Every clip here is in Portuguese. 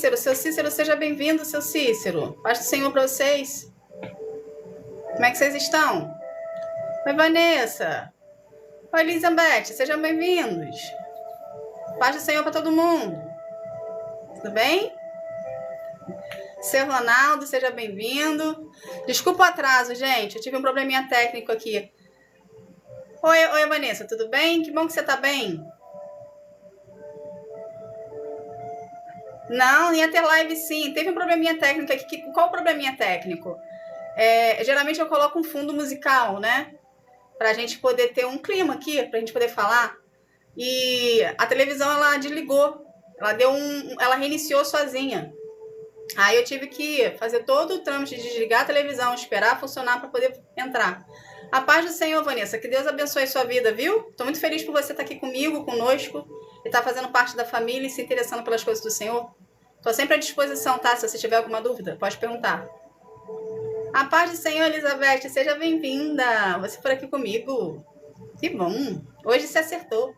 Cícero. Seu Cícero, seja bem-vindo, seu Cícero. Paz do Senhor para vocês. Como é que vocês estão? Oi, Vanessa. Oi, Elizabeth. Sejam bem-vindos. Paz do Senhor para todo mundo. Tudo bem? Seu Ronaldo, seja bem-vindo. Desculpa o atraso, gente. Eu tive um probleminha técnico aqui. Oi, Vanessa. Tudo bem? Que bom que você tá bem. Não, ia ter live sim. Teve um probleminha técnico aqui. Qual o probleminha técnico? Geralmente eu coloco um fundo musical, né? Pra gente poder ter um clima aqui, pra gente poder falar. E a televisão, ela desligou. Ela reiniciou sozinha. Aí eu tive que fazer todo o trâmite de desligar a televisão, esperar funcionar para poder entrar. A paz do Senhor, Vanessa. Que Deus abençoe a sua vida, viu? Tô muito feliz por você estar aqui comigo, conosco. E estar fazendo parte da família e se interessando pelas coisas do Senhor. Tô sempre à disposição, tá? Se você tiver alguma dúvida, pode perguntar. A paz do Senhor, Elizabeth. Seja bem-vinda. Você por aqui comigo. Que bom. Hoje se acertou.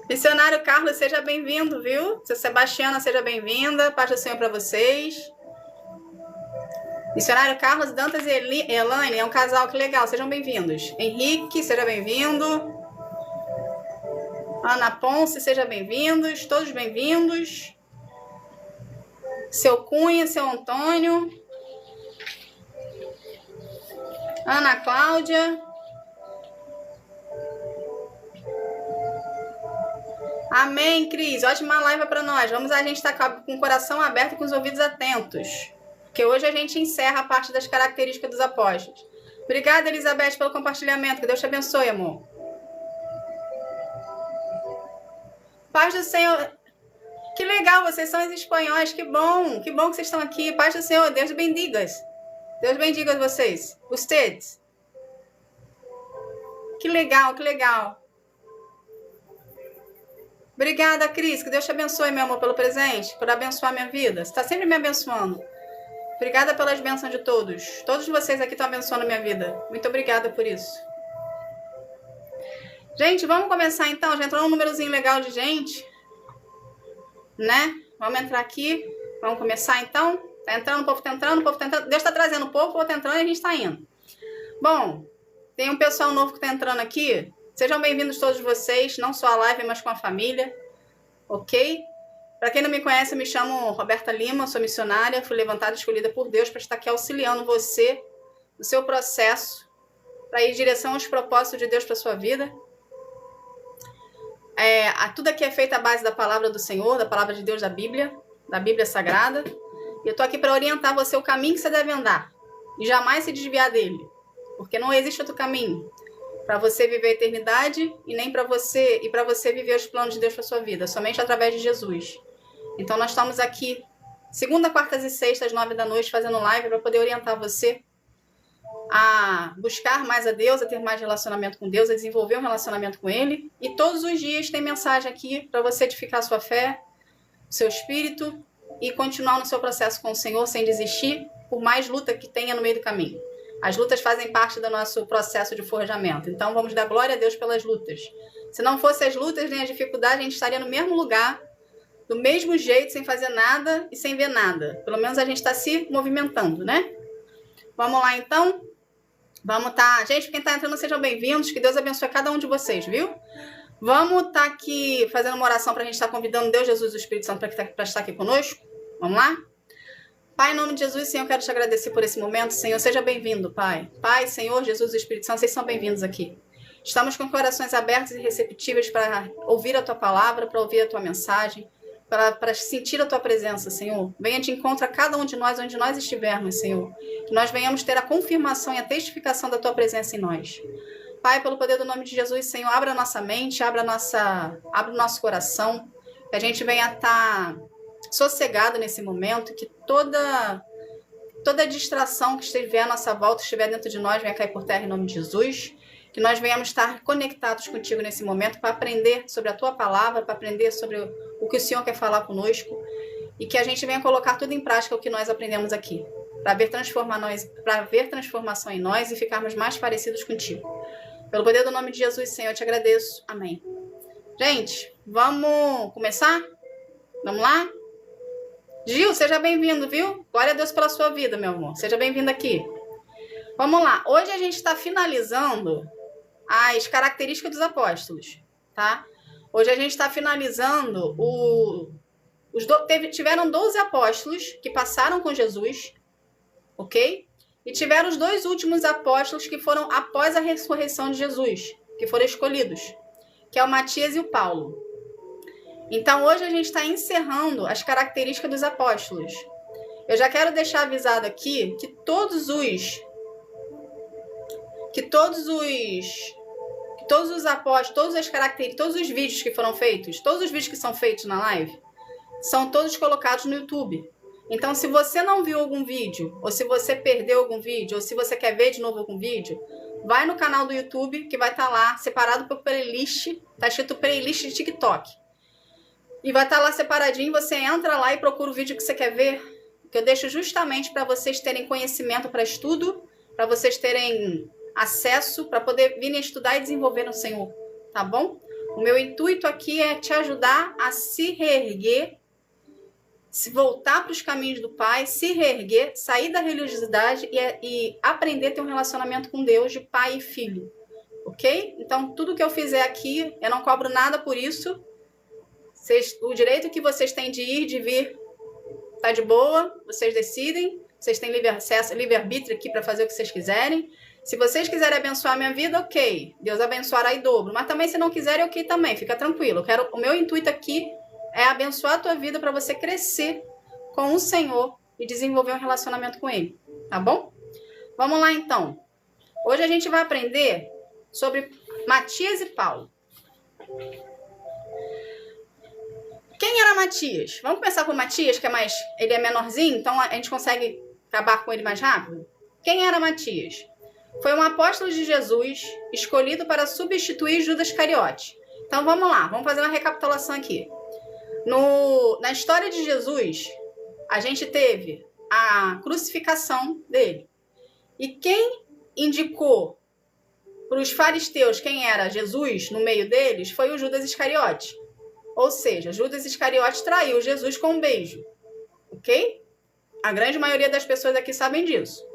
Missionário Carlos, seja bem-vindo, viu? Seu Sebastiana, seja bem-vinda. Paz do Senhor para vocês. Missionário Carlos, Dantas e Elaine, é um casal, que legal. Sejam bem-vindos. Henrique, seja bem-vindo. Ana Ponce, seja bem-vindos. Todos bem-vindos. Seu Cunha, seu Antônio. Ana Cláudia. Amém, Cris. Ótima live para nós. A gente estar com o coração aberto e com os ouvidos atentos. Porque hoje a gente encerra a parte das características dos apóstolos. Obrigada, Elizabeth, pelo compartilhamento. Que Deus te abençoe, amor. Paz do Senhor. Que legal, vocês são os espanhóis. Que bom que vocês estão aqui. Paz do Senhor. Deus bendiga. Deus bendiga vocês. Ustedes. Que legal, que legal. Obrigada, Cris. Que Deus te abençoe, meu amor, pelo presente, por abençoar minha vida. Você está sempre me abençoando. Obrigada pelas bênçãos de todos. Todos vocês aqui estão abençoando a minha vida. Muito obrigada por isso. Gente, vamos começar então. Já entrou um númerozinho legal de gente, né? Vamos entrar aqui. Vamos começar então. Tá entrando, o povo tá entrando, o povo tá entrando. Deus tá trazendo o povo tá entrando e a gente tá indo. Bom, tem um pessoal novo que tá entrando aqui. Sejam bem-vindos todos vocês, não só a live, mas com a família. Ok? Para quem não me conhece, eu me chamo Roberta Lima, sou missionária, fui levantada e escolhida por Deus para estar aqui auxiliando você no seu processo, para ir em direção aos propósitos de Deus para sua vida. Tudo aqui é feito à base da palavra do Senhor, da palavra de Deus da Bíblia Sagrada. E eu estou aqui para orientar você o caminho que você deve andar e jamais se desviar dele, porque não existe outro caminho para você viver a eternidade e nem para você viver os planos de Deus para sua vida, somente através de Jesus. Então nós estamos aqui segunda, quartas e sextas, 9 da noite, fazendo live para poder orientar você a buscar mais a Deus, a ter mais relacionamento com Deus, a desenvolver um relacionamento com Ele. E todos os dias tem mensagem aqui para você edificar a sua fé, o seu espírito e continuar no seu processo com o Senhor sem desistir, por mais luta que tenha no meio do caminho. As lutas fazem parte do nosso processo de forjamento. Então vamos dar glória a Deus pelas lutas. Se não fossem as lutas nem as dificuldades, a gente estaria no mesmo lugar, do mesmo jeito, sem fazer nada e sem ver nada. Pelo menos a gente está se movimentando, né? Vamos lá, então. Vamos tá. Gente, quem está entrando, sejam bem-vindos. Que Deus abençoe cada um de vocês, viu? Vamos estar aqui fazendo uma oração para a gente estar convidando Deus, Jesus e o Espírito Santo para estar aqui conosco. Vamos lá? Pai, em nome de Jesus, Senhor, eu quero te agradecer por esse momento. Senhor, seja bem-vindo, Pai. Pai, Senhor, Jesus e o Espírito Santo, vocês são bem-vindos aqui. Estamos com corações abertos e receptíveis para ouvir a Tua palavra, para ouvir a Tua mensagem, para sentir a Tua presença, Senhor. Venha de encontro a cada um de nós, onde nós estivermos, Senhor. Que nós venhamos ter a confirmação e a testificação da Tua presença em nós. Pai, pelo poder do nome de Jesus, Senhor, abra a nossa mente, abra o nosso coração, que a gente venha estar sossegado nesse momento, que toda distração que estiver à nossa volta, estiver dentro de nós, venha cair por terra em nome de Jesus. Que nós venhamos estar conectados contigo nesse momento para aprender sobre a Tua palavra, para aprender sobre o que o Senhor quer falar conosco e que a gente venha colocar tudo em prática o que nós aprendemos aqui, para ver transformação em nós e ficarmos mais parecidos contigo. Pelo poder do nome de Jesus, Senhor, eu te agradeço. Amém. Gente, Vamos começar? Vamos lá? Gil, seja bem-vindo, viu? Glória a Deus pela sua vida, meu amor. Seja bem-vindo aqui. Vamos lá. Hoje a gente está finalizando as características dos apóstolos, tá? Hoje a gente está finalizando tiveram 12 apóstolos que passaram com Jesus, ok? E tiveram os 2 últimos apóstolos que foram após a ressurreição de Jesus, que foram escolhidos, que é o Matias e o Paulo. Então, hoje a gente está encerrando as características dos apóstolos. Eu já quero deixar avisado aqui que todos os apóstolos, todas as características, todos os vídeos que foram feitos, todos os vídeos que são feitos na live, são todos colocados no YouTube. Então, se você não viu algum vídeo, ou se você perdeu algum vídeo, ou se você quer ver de novo algum vídeo, vai no canal do YouTube, que vai estar lá, separado por playlist, tá escrito playlist de TikTok. E vai estar lá separadinho, você entra lá e procura o vídeo que você quer ver, que eu deixo justamente para vocês terem conhecimento para estudo, para vocês terem acesso, para poder vir estudar e desenvolver no Senhor, tá bom? O meu intuito aqui é te ajudar a se reerguer, se voltar para os caminhos do Pai, se reerguer, sair da religiosidade e aprender a ter um relacionamento com Deus de pai e filho, ok? Então, tudo que eu fizer aqui, eu não cobro nada por isso. O direito que vocês têm de ir, de vir, tá de boa, vocês decidem, vocês têm livre acesso, livre-arbítrio aqui para fazer o que vocês quiserem. Se vocês quiserem abençoar a minha vida, ok, Deus abençoará em dobro. Mas também, se não quiserem, ok também, fica tranquilo. O meu intuito aqui é abençoar a tua vida para você crescer com o Senhor e desenvolver um relacionamento com Ele, tá bom? Vamos lá, então. Hoje a gente vai aprender sobre Matias e Paulo. Quem era Matias? Vamos começar com Matias, que ele é menorzinho, então a gente consegue acabar com ele mais rápido? Quem era Matias? Foi um apóstolo de Jesus, escolhido para substituir Judas Iscariote. Então vamos lá, vamos fazer uma recapitulação aqui. Na história de Jesus, a gente teve a crucificação dele. E quem indicou para os fariseus quem era Jesus no meio deles foi o Judas Iscariote. Ou seja, Judas Iscariote traiu Jesus com um beijo, ok? A grande maioria das pessoas aqui sabem disso.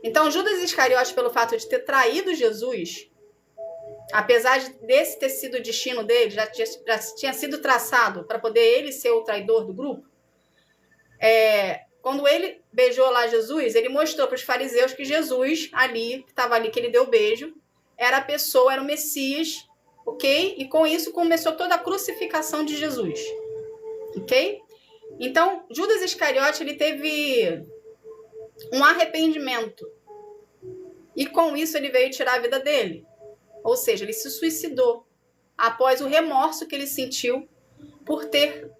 Então, Judas Iscariote, pelo fato de ter traído Jesus, apesar desse ter sido o destino dele, já tinha sido traçado para poder ele ser o traidor do grupo, quando ele beijou lá Jesus, ele mostrou para os fariseus que Jesus, que estava ali, que ele deu o beijo, era a pessoa, era o Messias, ok? E com isso começou toda a crucificação de Jesus, ok? Então, Judas Iscariote, ele teve um arrependimento. E com isso ele veio tirar a vida dele. Ou seja, ele se suicidou após o remorso que ele sentiu por ter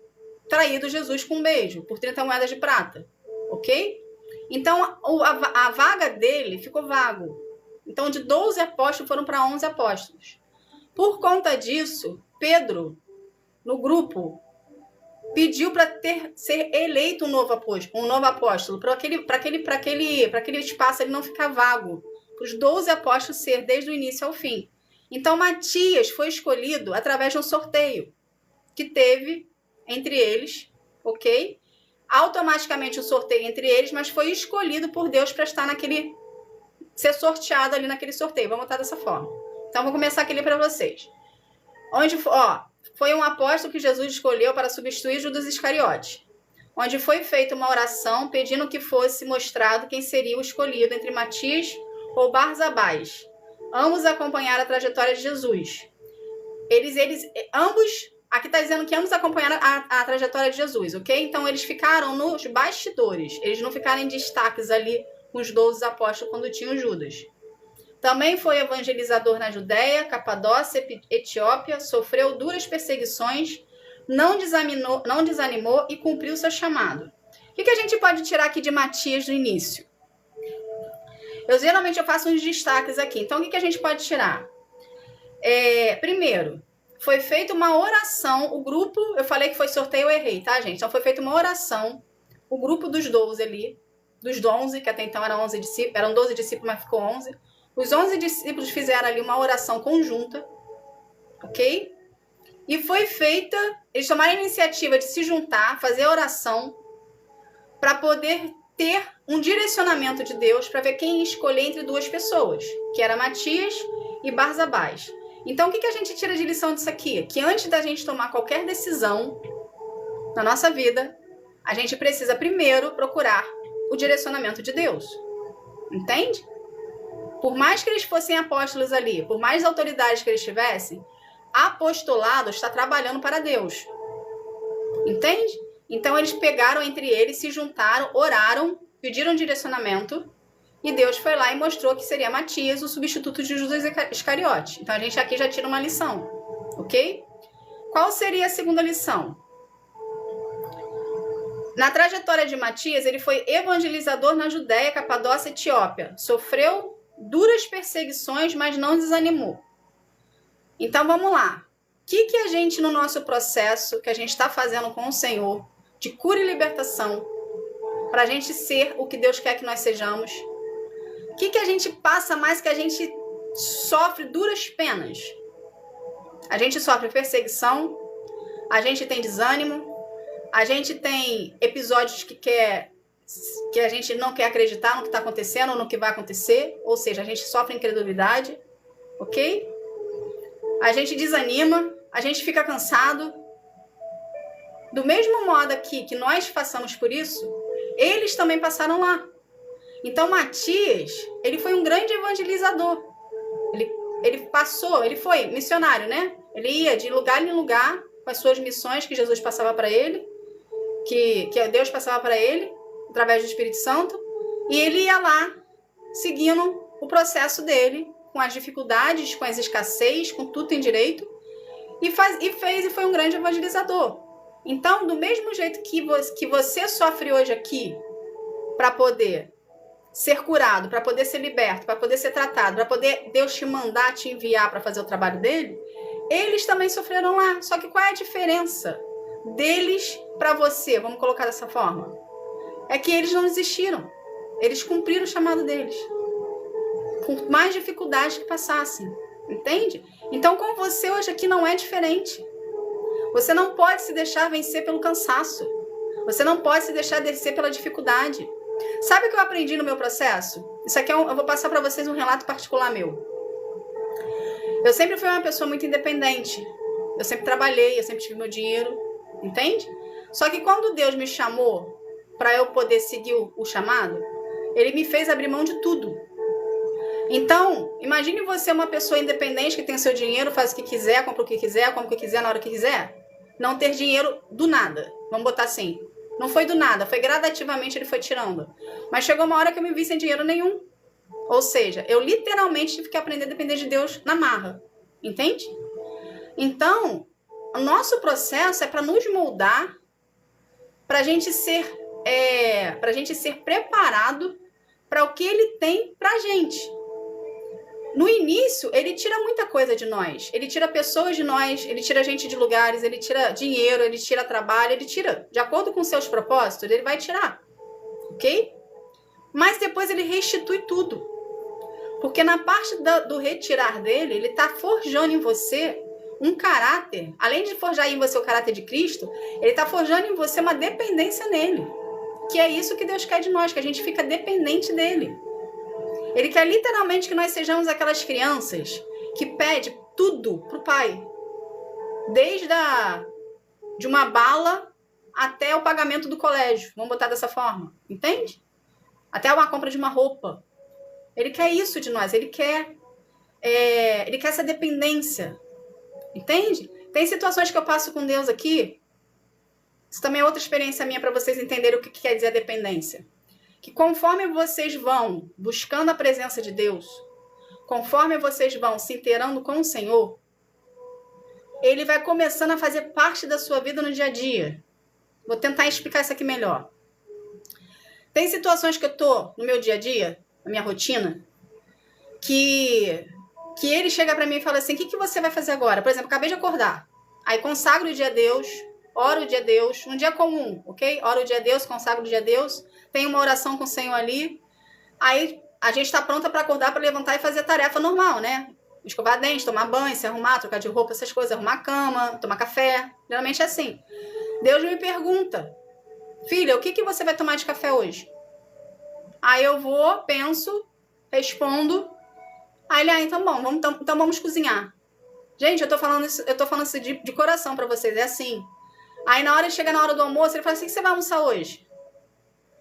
traído Jesus com um beijo, por 30 moedas de prata, ok? Então, a vaga dele ficou vago. Então, de 12 apóstolos foram para 11 apóstolos. Por conta disso, Pedro, no grupo, pediu para ser eleito um novo apóstolo, para aquele espaço ele não ficar vago, para os 12 apóstolos ser desde o início ao fim. Então, Matias foi escolhido através de um sorteio que teve entre eles, ok? Automaticamente o sorteio entre eles, mas foi escolhido por Deus para estar ser sorteado ali naquele sorteio. Vamos botar dessa forma. Então, vou começar aqui para vocês. Foi um apóstolo que Jesus escolheu para substituir Judas Iscariote, onde foi feita uma oração pedindo que fosse mostrado quem seria o escolhido entre Matias ou Barsabás. Ambos acompanharam a trajetória de Jesus. Ambos, aqui está dizendo que ambos acompanharam a trajetória de Jesus, ok? Então, eles ficaram nos bastidores. Eles não ficaram em destaques ali com os 12 apóstolos quando tinham Judas. Também foi evangelizador na Judéia, Capadócia, Etiópia, sofreu duras perseguições, não desanimou e cumpriu seu chamado. O que a gente pode tirar aqui de Matias no início? Geralmente eu faço uns destaques aqui. Então, o que a gente pode tirar? Primeiro, foi feita uma oração. O grupo, eu falei que foi sorteio, eu errei, tá, gente? Então, foi feita uma oração. O grupo dos 12 ali, dos 11, que até então eram 12 discípulos, mas ficou 11. Os 11 discípulos fizeram ali uma oração conjunta, ok? E foi feita, eles tomaram a iniciativa de se juntar, fazer a oração, para poder ter um direcionamento de Deus, para ver quem ia escolher entre duas pessoas, que era Matias e Barsabás. Então, o que a gente tira de lição disso aqui? Que antes da gente tomar qualquer decisão na nossa vida, a gente precisa primeiro procurar o direcionamento de Deus. Entende? Por mais que eles fossem apóstolos ali, por mais autoridades que eles tivessem, apostolado está trabalhando para Deus. Entende? Então eles pegaram entre eles, se juntaram, oraram, pediram direcionamento, e Deus foi lá e mostrou que seria Matias, o substituto de Judas Iscariote. Então a gente aqui já tira uma lição, ok? Qual seria a segunda lição? Na trajetória de Matias, ele foi evangelizador na Judéia, Capadócia e Etiópia. Sofreu duras perseguições, mas não desanimou. Então vamos lá. O que a gente, no nosso processo que a gente está fazendo com o Senhor, de cura e libertação, para a gente ser o que Deus quer que nós sejamos, o que a gente passa mais que a gente sofre duras penas? A gente sofre perseguição, a gente tem desânimo, a gente tem episódios que a gente não quer acreditar no que está acontecendo ou no que vai acontecer, ou seja, a gente sofre incredulidade, ok? A gente desanima, a gente fica cansado. Do mesmo modo aqui que nós passamos por isso, eles também passaram lá. Então Matias, ele foi um grande evangelizador. Ele foi missionário, né? Ele ia de lugar em lugar com as suas missões que Jesus passava para ele, que Deus passava para ele, através do Espírito Santo, e ele ia lá, seguindo o processo dele, com as dificuldades, com as escassez, com tudo em direito, e foi um grande evangelizador. Então, do mesmo jeito que você sofre hoje aqui, para poder ser curado, para poder ser liberto, para poder ser tratado, para poder Deus te mandar, te enviar para fazer o trabalho dele, eles também sofreram lá. Só que qual é a diferença deles para você? Vamos colocar dessa forma. É que eles não desistiram. Eles cumpriram o chamado deles. Por mais dificuldades que passassem. Entende? Então, com você hoje aqui não é diferente. Você não pode se deixar vencer pelo cansaço. Você não pode se deixar descer pela dificuldade. Sabe o que eu aprendi no meu processo? Isso aqui eu vou passar para vocês um relato particular meu. Eu sempre fui uma pessoa muito independente. Eu sempre trabalhei, eu sempre tive meu dinheiro. Entende? Só que quando Deus me chamou para eu poder seguir o chamado, Ele me fez abrir mão de tudo. Então, imagine você uma pessoa independente que tem o seu dinheiro, faz o que quiser, compra o que quiser, come o que quiser, na hora que quiser. Não ter dinheiro do nada. Vamos botar assim. Não foi do nada, foi gradativamente ele foi tirando. Mas chegou uma hora que eu me vi sem dinheiro nenhum. Ou seja, eu literalmente tive que aprender a depender de Deus na marra. Entende? Então, o nosso processo é para nos moldar, para a gente ser preparado para o que Ele tem para a gente. No início, Ele tira muita coisa de nós. Ele tira pessoas de nós, Ele tira gente de lugares, Ele tira dinheiro, Ele tira trabalho, Ele tira. De acordo com seus propósitos, Ele vai tirar. Ok? Mas depois Ele restitui tudo. Porque na parte do retirar dele, Ele está forjando em você um caráter. Além de forjar em você o caráter de Cristo, Ele está forjando em você uma dependência nele. Que é isso que Deus quer de nós, que a gente fica dependente dele. Ele quer literalmente que nós sejamos aquelas crianças que pedem tudo pro pai. Desde de uma bala até o pagamento do colégio. Vamos botar dessa forma. Entende? Até uma compra de uma roupa. Ele quer isso de nós. Ele quer essa dependência. Entende? Tem situações que eu passo com Deus aqui. Isso também é outra experiência minha para vocês entenderem o que quer dizer a dependência. Que conforme vocês vão buscando a presença de Deus, conforme vocês vão se inteirando com o Senhor, Ele vai começando a fazer parte da sua vida no dia a dia. Vou tentar explicar isso aqui melhor. Tem situações que eu tô no meu dia a dia, na minha rotina, que Ele chega para mim e fala assim, o que você vai fazer agora? Por exemplo, acabei de acordar. Aí consagro o dia a Deus, oro o dia a Deus, um dia comum, ok? Oro o dia a Deus, consagro o dia a Deus, tem uma oração com o Senhor ali, aí a gente está pronta para acordar, para levantar e fazer a tarefa normal, né? Escovar dente, tomar banho, se arrumar, trocar de roupa, essas coisas, arrumar a cama, tomar café. Geralmente é assim. Deus me pergunta, filha, o que você vai tomar de café hoje? Aí eu vou, penso, respondo. Aí ele, então bom, então vamos cozinhar. Gente, eu tô falando isso de coração pra vocês, é assim. Aí na hora de chegar na hora do almoço, ele fala assim, o que você vai almoçar hoje?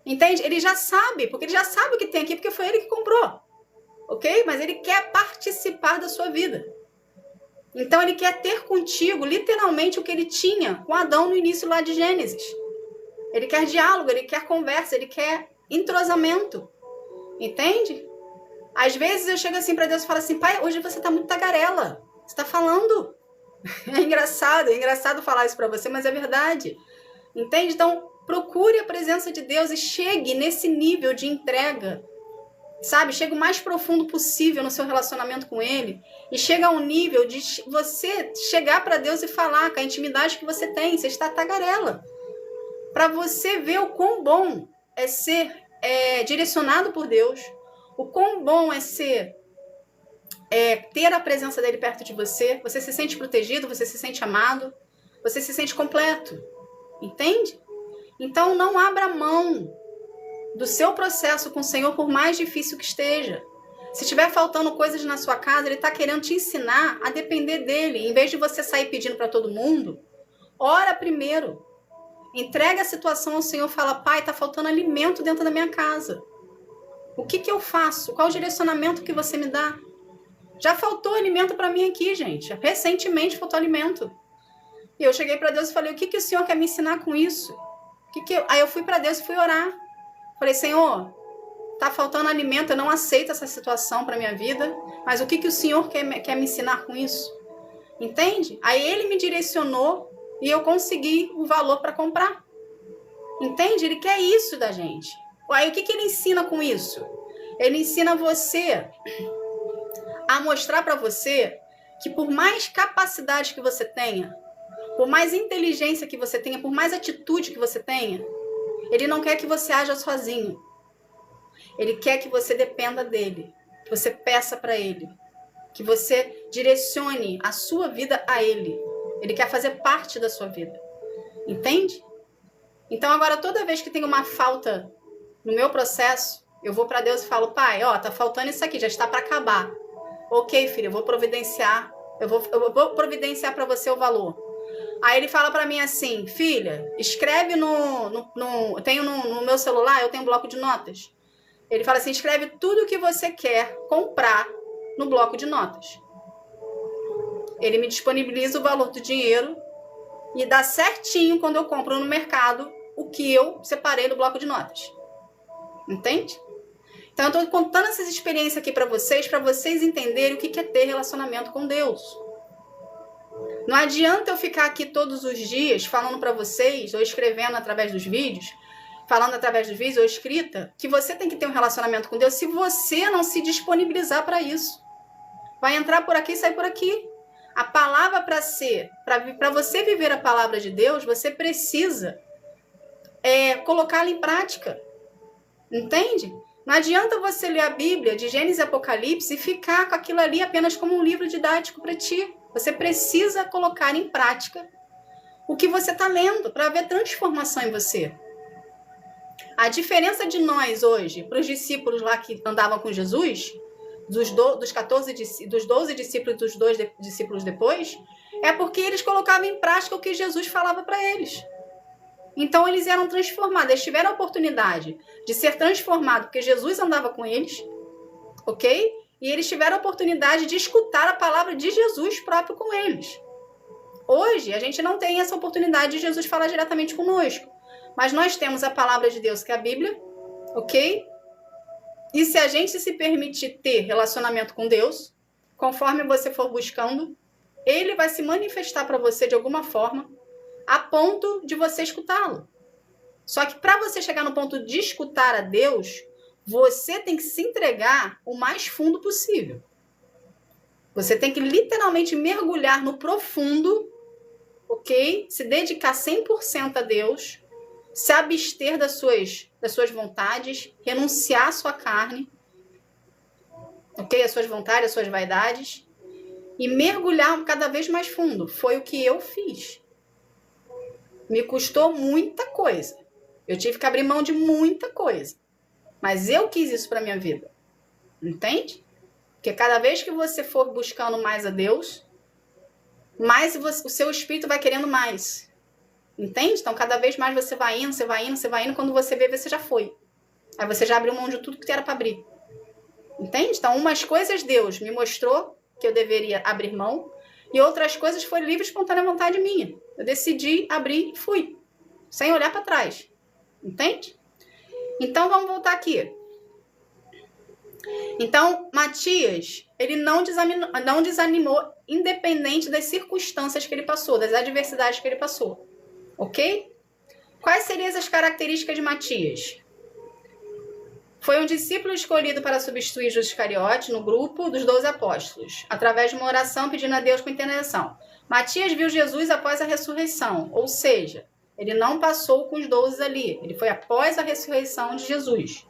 Entende? Ele já sabe, porque ele já sabe o que tem aqui, porque foi ele que comprou. Ok? Mas ele quer participar da sua vida. Então ele quer ter contigo, literalmente, o que ele tinha com Adão no início lá de Gênesis. Ele quer diálogo, ele quer conversa, ele quer entrosamento. Entende? Às vezes eu chego assim pra Deus e falo assim, pai, hoje você tá muito tagarela. Você tá falando. É engraçado falar isso pra você, mas é verdade. Entende? Então, procure a presença de Deus e chegue nesse nível de entrega. Sabe? Chega o mais profundo possível no seu relacionamento com Ele. E chega a um nível de você chegar pra Deus e falar com a intimidade que você tem. Você está tagarela. Pra você ver o quão bom é ser direcionado por Deus. O quão bom é ser... ter a presença dele perto de você. Você se sente protegido, você se sente amado, você se sente completo. Entende? Então não abra mão do seu processo com o Senhor, por mais difícil que esteja. Se estiver faltando coisas na sua casa, ele está querendo te ensinar a depender dele. Em vez de você sair pedindo para todo mundo, ora primeiro. Entrega a situação ao Senhor, fala, pai, está faltando alimento dentro da minha casa. O que eu faço? Qual o direcionamento que você me dá? Já faltou alimento para mim aqui, gente. Recentemente faltou alimento. E eu cheguei para Deus e falei, o que o Senhor quer me ensinar com isso? Aí eu fui para Deus e fui orar. Falei, Senhor, tá faltando alimento, eu não aceito essa situação para minha vida, mas o que o Senhor quer me ensinar com isso? Entende? Aí ele me direcionou e eu consegui o valor para comprar. Entende? Ele quer isso da gente. Aí o que ele ensina com isso? Ele ensina você a mostrar para você que por mais capacidade que você tenha, por mais inteligência que você tenha, por mais atitude que você tenha, ele não quer que você haja sozinho. Ele quer que você dependa dele, que você peça para ele, que você direcione a sua vida a ele. Ele quer fazer parte da sua vida. Entende? Então agora toda vez que tem uma falta no meu processo, eu vou para Deus e falo, pai, tá faltando isso aqui, já está para acabar. Ok, filho, eu vou providenciar para você o valor. Aí ele fala pra mim assim, filha, escreve tenho no meu celular, eu tenho um bloco de notas. Ele fala assim, escreve tudo o que você quer comprar no bloco de notas. Ele me disponibiliza o valor do dinheiro e dá certinho quando eu compro no mercado o que eu separei do bloco de notas. Entende? Então eu tô contando essas experiências aqui pra vocês entenderem o que é ter relacionamento com Deus. Não adianta eu ficar aqui todos os dias falando para vocês, ou escrevendo através dos vídeos, falando através dos vídeos ou escrita, que você tem que ter um relacionamento com Deus se você não se disponibilizar para isso. Vai entrar por aqui e sair por aqui. A palavra para você viver a palavra de Deus, você precisa colocá-la em prática. Entende? Não adianta você ler a Bíblia de Gênesis e Apocalipse e ficar com aquilo ali apenas como um livro didático para ti. Você precisa colocar em prática o que você está lendo para haver transformação em você. A diferença de nós hoje, para os discípulos lá que andavam com Jesus, dos 12 discípulos e dos 2 discípulos depois, é porque eles colocavam em prática o que Jesus falava para eles. Então eles eram transformados, eles tiveram a oportunidade de ser transformados, porque Jesus andava com eles, ok? E eles tiveram a oportunidade de escutar a palavra de Jesus próprio com eles. Hoje, a gente não tem essa oportunidade de Jesus falar diretamente conosco. Mas nós temos a palavra de Deus, que é a Bíblia, ok? E se a gente se permitir ter relacionamento com Deus, conforme você for buscando, Ele vai se manifestar para você de alguma forma, a ponto de você escutá-lo. Só que para você chegar no ponto de escutar a Deus, você tem que se entregar o mais fundo possível. Você tem que literalmente mergulhar no profundo, ok? Se dedicar 100% a Deus, se abster das suas vontades, renunciar à sua carne, ok? As suas vontades, as suas vaidades, e mergulhar cada vez mais fundo. Foi o que eu fiz. Me custou muita coisa. Eu tive que abrir mão de muita coisa. Mas eu quis isso para minha vida. Entende? Porque cada vez que você for buscando mais a Deus, mais o seu espírito vai querendo mais. Entende? Então, cada vez mais você vai indo, você vai indo, você vai indo. Quando você vê, você já foi. Aí você já abriu mão de tudo que era para abrir. Entende? Então, umas coisas Deus me mostrou que eu deveria abrir mão. E outras coisas foi livre e espontânea vontade minha. Eu decidi abrir e fui. Sem olhar para trás. Entende? Então, vamos voltar aqui. Então, Matias, ele não desanimou, independente das circunstâncias que ele passou, das adversidades que ele passou. Ok? Quais seriam as características de Matias? Foi um discípulo escolhido para substituir Judas Iscariote no grupo dos 12 apóstolos, através de uma oração pedindo a Deus com intercessão. Matias viu Jesus após a ressurreição, ou seja, ele não passou com os 12 ali, ele foi após a ressurreição de Jesus.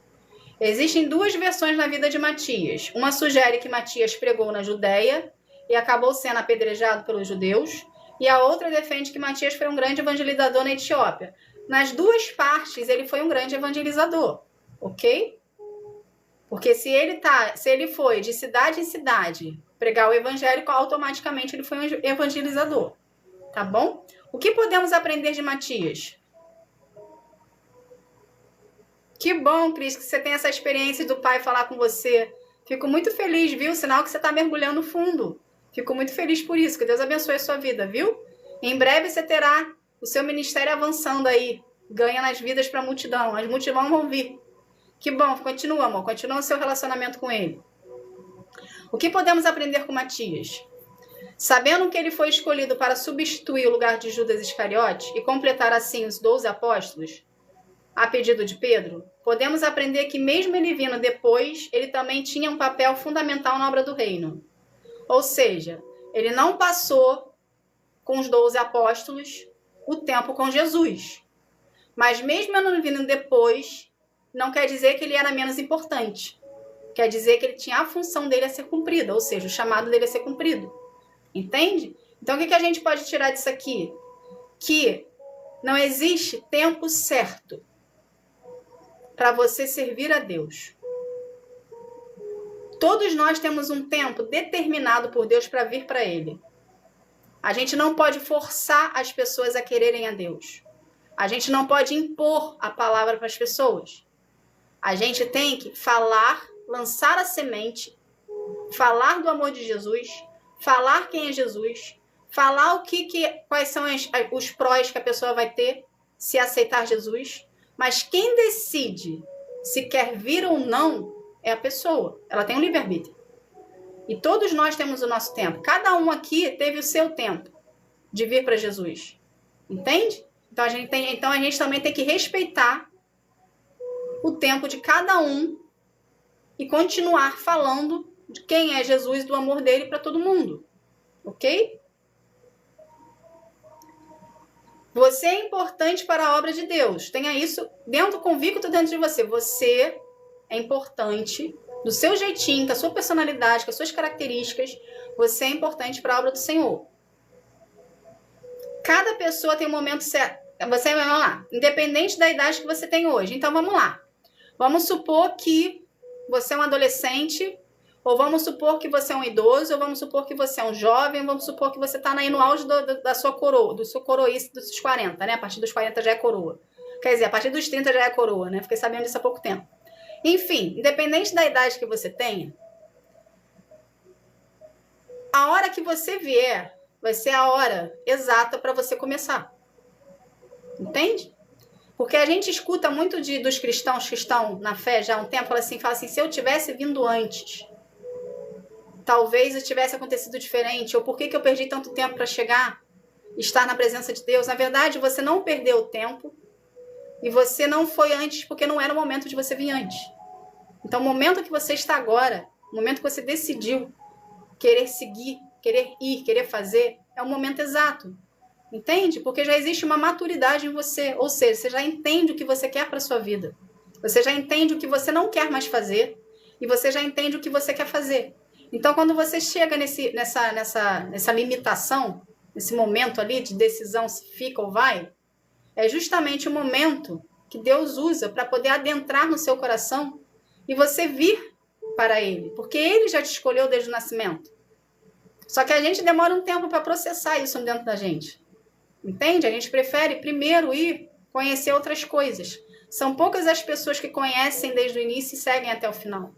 Existem duas versões na vida de Matias. Uma sugere que Matias pregou na Judéia e acabou sendo apedrejado pelos judeus, e a outra defende que Matias foi um grande evangelizador na Etiópia. Nas duas partes, ele foi um grande evangelizador, ok? Porque se ele foi de cidade em cidade pregar o evangelho, automaticamente ele foi um evangelizador, tá bom? O que podemos aprender de Matias? Que bom, Cris, que você tem essa experiência do Pai falar com você. Fico muito feliz, viu? Sinal que você está mergulhando fundo. Fico muito feliz por isso. Que Deus abençoe a sua vida, viu? Em breve você terá o seu ministério avançando aí. Ganha nas vidas para a multidão. As multidões vão vir. Que bom. Continua, amor. Continua o seu relacionamento com ele. O que podemos aprender com Matias? Sabendo que ele foi escolhido para substituir o lugar de Judas Iscariote e completar assim os 12 apóstolos, a pedido de Pedro, podemos aprender que mesmo ele vindo depois, ele também tinha um papel fundamental na obra do reino. Ou seja, ele não passou com os 12 apóstolos o tempo com Jesus. Mas mesmo ele vindo depois, não quer dizer que ele era menos importante. Quer dizer que ele tinha a função dele a ser cumprida, ou seja, o chamado dele a ser cumprido. Entende? Então, o que a gente pode tirar disso aqui? Que não existe tempo certo para você servir a Deus. Todos nós temos um tempo determinado por Deus para vir para Ele. A gente não pode forçar as pessoas a quererem a Deus. A gente não pode impor a palavra para as pessoas. A gente tem que falar, lançar a semente, falar do amor de Jesus, falar quem é Jesus, falar quais são os prós que a pessoa vai ter se aceitar Jesus. Mas quem decide se quer vir ou não é a pessoa. Ela tem um livre-arbítrio. E todos nós temos o nosso tempo. Cada um aqui teve o seu tempo de vir para Jesus. Entende? Então a gente também tem que respeitar o tempo de cada um e continuar falando de quem é Jesus, do amor dele para todo mundo. Ok? Você é importante para a obra de Deus. Tenha isso convicto dentro de você. Você é importante do seu jeitinho, com a sua personalidade, com as suas características. Você é importante para a obra do Senhor. Cada pessoa tem um momento certo. Vamos lá. Independente da idade que você tem hoje. Então, vamos lá. Vamos supor que você é um adolescente, ou vamos supor que você é um idoso, ou vamos supor que você é um jovem, ou vamos supor que você está aí no auge da sua coroa, do seu coroice dos 40, né? A partir dos 40 já é coroa. Quer dizer, a partir dos 30 já é coroa, né? Fiquei sabendo disso há pouco tempo. Enfim, independente da idade que você tenha, a hora que você vier vai ser a hora exata para você começar. Entende? Porque a gente escuta muito dos cristãos que estão na fé já há um tempo, fala assim, se eu tivesse vindo antes, talvez tivesse acontecido diferente, ou por que eu perdi tanto tempo para chegar, estar na presença de Deus? Na verdade, você não perdeu o tempo, e você não foi antes porque não era o momento de você vir antes. Então, o momento que você está agora, o momento que você decidiu querer seguir, querer ir, querer fazer, é o momento exato. Entende? Porque já existe uma maturidade em você. Ou seja, você já entende o que você quer para a sua vida. Você já entende o que você não quer mais fazer. E você já entende o que você quer fazer. Então, quando você chega nessa limitação, nesse momento ali de decisão se fica ou vai, é justamente o momento que Deus usa para poder adentrar no seu coração e você vir para Ele, porque Ele já te escolheu desde o nascimento. Só que a gente demora um tempo para processar isso dentro da gente. Entende? A gente prefere primeiro ir conhecer outras coisas. São poucas as pessoas que conhecem desde o início e seguem até o final.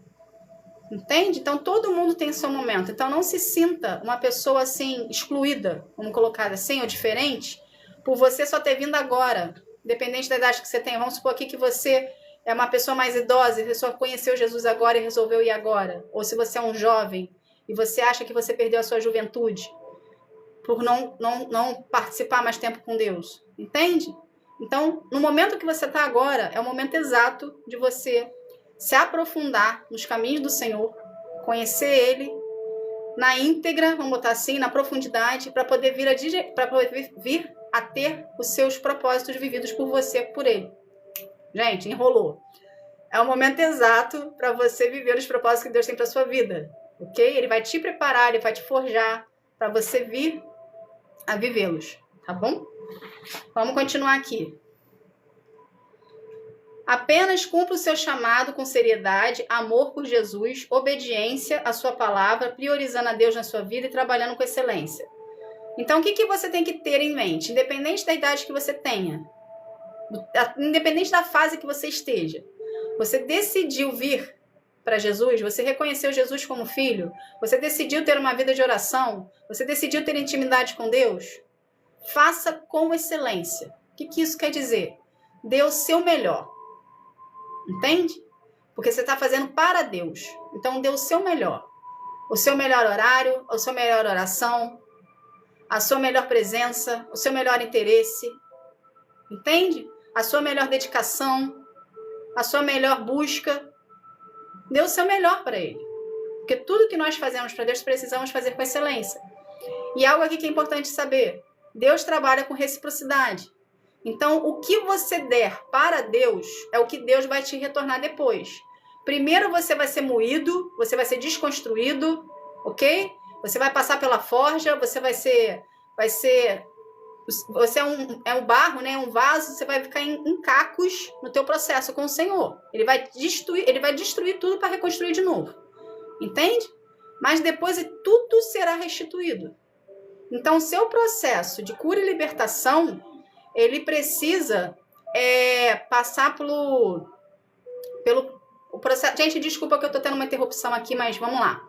Entende? Então todo mundo tem seu momento. Então não se sinta uma pessoa assim excluída, vamos colocar assim, ou diferente, por você só ter vindo agora, independente da idade que você tem. Vamos supor aqui que você é uma pessoa mais idosa e você só conheceu Jesus agora e resolveu ir agora. Ou se você é um jovem e você acha que você perdeu a sua juventude por não participar mais tempo com Deus. Entende? Então, no momento que você está agora, é o momento exato de você se aprofundar nos caminhos do Senhor, conhecer Ele na íntegra, vamos botar assim, na profundidade, para poder vir a ter os seus propósitos vividos por você, por Ele. Gente, enrolou. É o momento exato para você viver os propósitos que Deus tem para sua vida, ok? Ele vai te preparar, Ele vai te forjar para você vir a vivê-los, tá bom? Vamos continuar aqui. Apenas cumpra o seu chamado com seriedade, amor por Jesus, obediência à sua palavra, priorizando a Deus na sua vida e trabalhando com excelência. Então, o que você tem que ter em mente? Independente da idade que você tenha, independente da fase que você esteja, você decidiu vir para Jesus, você reconheceu Jesus como filho, você decidiu ter uma vida de oração, você decidiu ter intimidade com Deus, faça com excelência. O que isso quer dizer? Dê o seu melhor. Entende? Porque você está fazendo para Deus. Então, dê o seu melhor. O seu melhor horário, a sua melhor oração, a sua melhor presença, o seu melhor interesse. Entende? A sua melhor dedicação, a sua melhor busca. Dê o seu melhor para Ele. Porque tudo que nós fazemos para Deus, precisamos fazer com excelência. E algo aqui que é importante saber. Deus trabalha com reciprocidade. Então, o que você der para Deus é o que Deus vai te retornar depois. Primeiro você vai ser moído, você vai ser desconstruído, ok? Você vai passar pela forja, você é um barro, né? Um vaso, você vai ficar em cacos no teu processo com o Senhor. Ele vai destruir tudo para reconstruir de novo. Entende? Mas depois tudo será restituído. Então, o seu processo de cura e libertação, ele precisa passar pelo processo. Gente, desculpa que eu estou tendo uma interrupção aqui, mas vamos lá.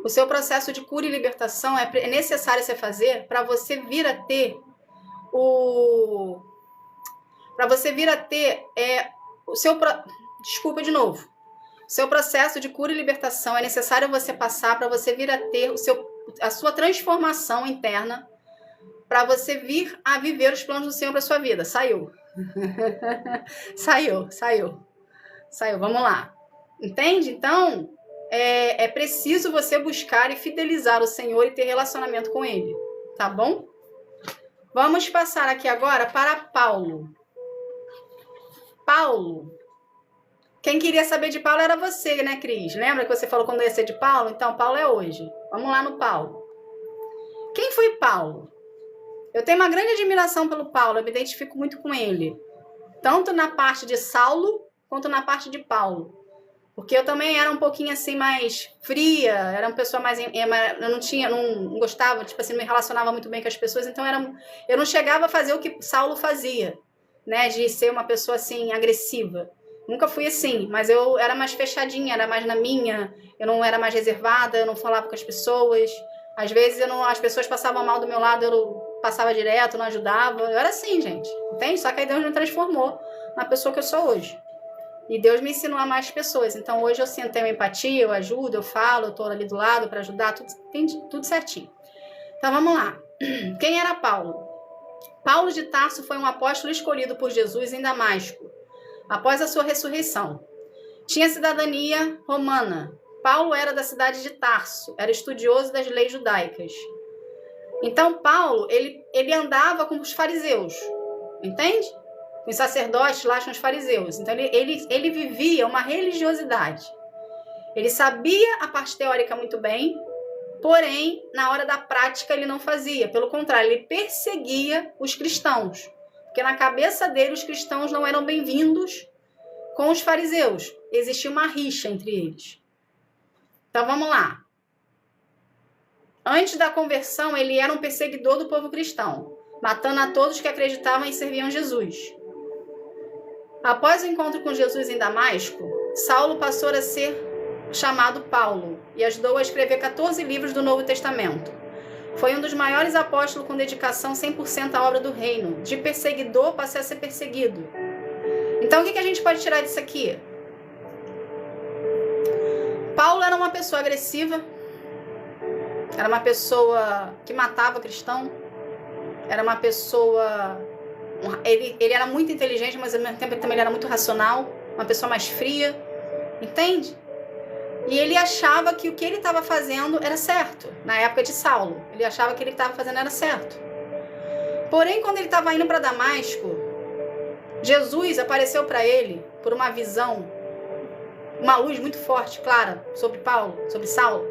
O seu processo de cura e libertação é necessário você fazer para você vir a ter Desculpa de novo. O seu processo de cura e libertação é necessário você passar para você vir a ter a sua transformação interna, para você vir a viver os planos do Senhor para sua vida. Saiu. Saiu. Vamos lá. Entende? Então, é preciso você buscar e fidelizar o Senhor e ter relacionamento com Ele. Tá bom? Vamos passar aqui agora para Paulo. Paulo. Quem queria saber de Paulo era você, né, Cris? Lembra que você falou quando ia ser de Paulo? Então, Paulo é hoje. Vamos lá no Paulo. Quem foi Paulo? Eu tenho uma grande admiração pelo Paulo, eu me identifico muito com ele. Tanto na parte de Saulo, quanto na parte de Paulo. Porque eu também era um pouquinho assim mais fria, era uma pessoa mais... Eu não gostava, tipo assim, não me relacionava muito bem com as pessoas, então eu não chegava a fazer o que Saulo fazia, né? De ser uma pessoa assim, agressiva. Nunca fui assim, mas eu era mais fechadinha, era mais na minha, eu não era mais reservada, eu não falava com as pessoas. Às vezes as pessoas passavam mal do meu lado, eu passava direto, não ajudava. Eu era assim, gente, entende? Só que aí Deus me transformou na pessoa que eu sou hoje. E Deus me ensinou a amar as pessoas. Então hoje eu tenho empatia, eu ajudo, eu falo, eu tô ali do lado para ajudar, tudo certinho. Então vamos lá. Quem era Paulo? Paulo de Tarso foi um apóstolo escolhido por Jesus em Damasco, após a sua ressurreição. Tinha cidadania romana. Paulo era da cidade de Tarso, era estudioso das leis judaicas. Então Paulo, ele andava com os fariseus, entende? Os sacerdotes lá com os fariseus. Então ele vivia uma religiosidade. Ele sabia a parte teórica muito bem, porém, na hora da prática, ele não fazia. Pelo contrário, ele perseguia os cristãos. Porque na cabeça dele, os cristãos não eram bem-vindos com os fariseus. Existia uma rixa entre eles. Então, vamos lá. Antes da conversão, ele era um perseguidor do povo cristão, matando a todos que acreditavam e serviam Jesus. Após o encontro com Jesus em Damasco, Saulo passou a ser chamado Paulo e ajudou a escrever 14 livros do Novo Testamento. Foi um dos maiores apóstolos com dedicação 100% à obra do reino. De perseguidor, passou a ser perseguido. Então, o que a gente pode tirar disso aqui? Paulo era uma pessoa agressiva, era uma pessoa que matava cristão, era uma pessoa... Ele era muito inteligente, mas ao mesmo tempo ele também era muito racional, uma pessoa mais fria, entende? E ele achava que o que ele estava fazendo era certo. Na época de Saulo, ele achava que ele estava fazendo era certo. Porém, quando ele estava indo para Damasco, Jesus apareceu para ele por uma visão, uma luz muito forte, clara, sobre Saulo,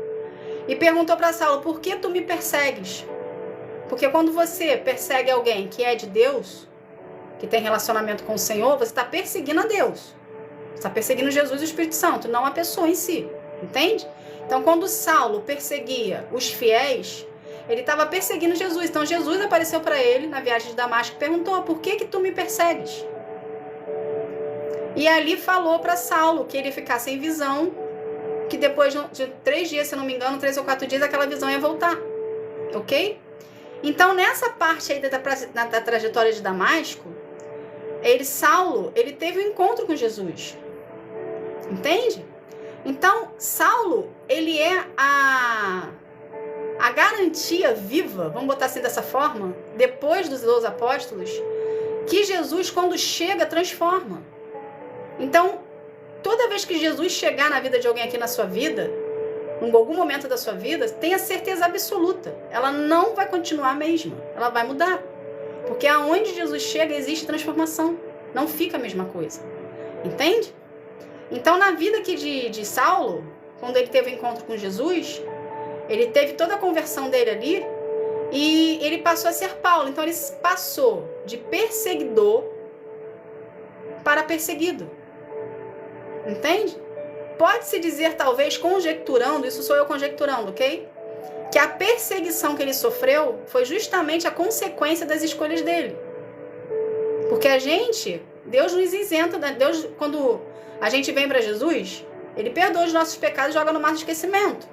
e perguntou para Saulo: por que tu me persegues? Porque quando você persegue alguém que é de Deus, que tem relacionamento com o Senhor, você está perseguindo a Deus. Você está perseguindo Jesus e o Espírito Santo, não a pessoa em si. Entende? Então, quando Saulo perseguia os fiéis, ele estava perseguindo Jesus. Então, Jesus apareceu para ele na viagem de Damasco e perguntou: por que tu me persegues? E ali falou para Saulo que ele ficasse em visão, que depois de 3 dias, se não me engano, 3 ou 4 dias, aquela visão ia voltar. Ok? Então, nessa parte aí da trajetória de Damasco, Saulo teve um encontro com Jesus. Entende? Então, Saulo, ele é a garantia viva, vamos botar assim dessa forma, depois dos 12 apóstolos, que Jesus, quando chega, transforma. Então, toda vez que Jesus chegar na vida de alguém aqui na sua vida, em algum momento da sua vida, tenha certeza absoluta, ela não vai continuar a mesma, ela vai mudar. Porque aonde Jesus chega, existe transformação, não fica a mesma coisa. Entende? Então, na vida aqui de Saulo, quando ele teve o encontro com Jesus, ele teve toda a conversão dele ali e ele passou a ser Paulo. Então, ele passou de perseguidor para perseguido. Entende? Pode-se dizer, talvez, conjecturando, isso sou eu conjecturando, ok? Que a perseguição que ele sofreu foi justamente a consequência das escolhas dele. Porque Deus nos isenta, né? Deus, quando a gente vem para Jesus, ele perdoa os nossos pecados e joga no mar do esquecimento.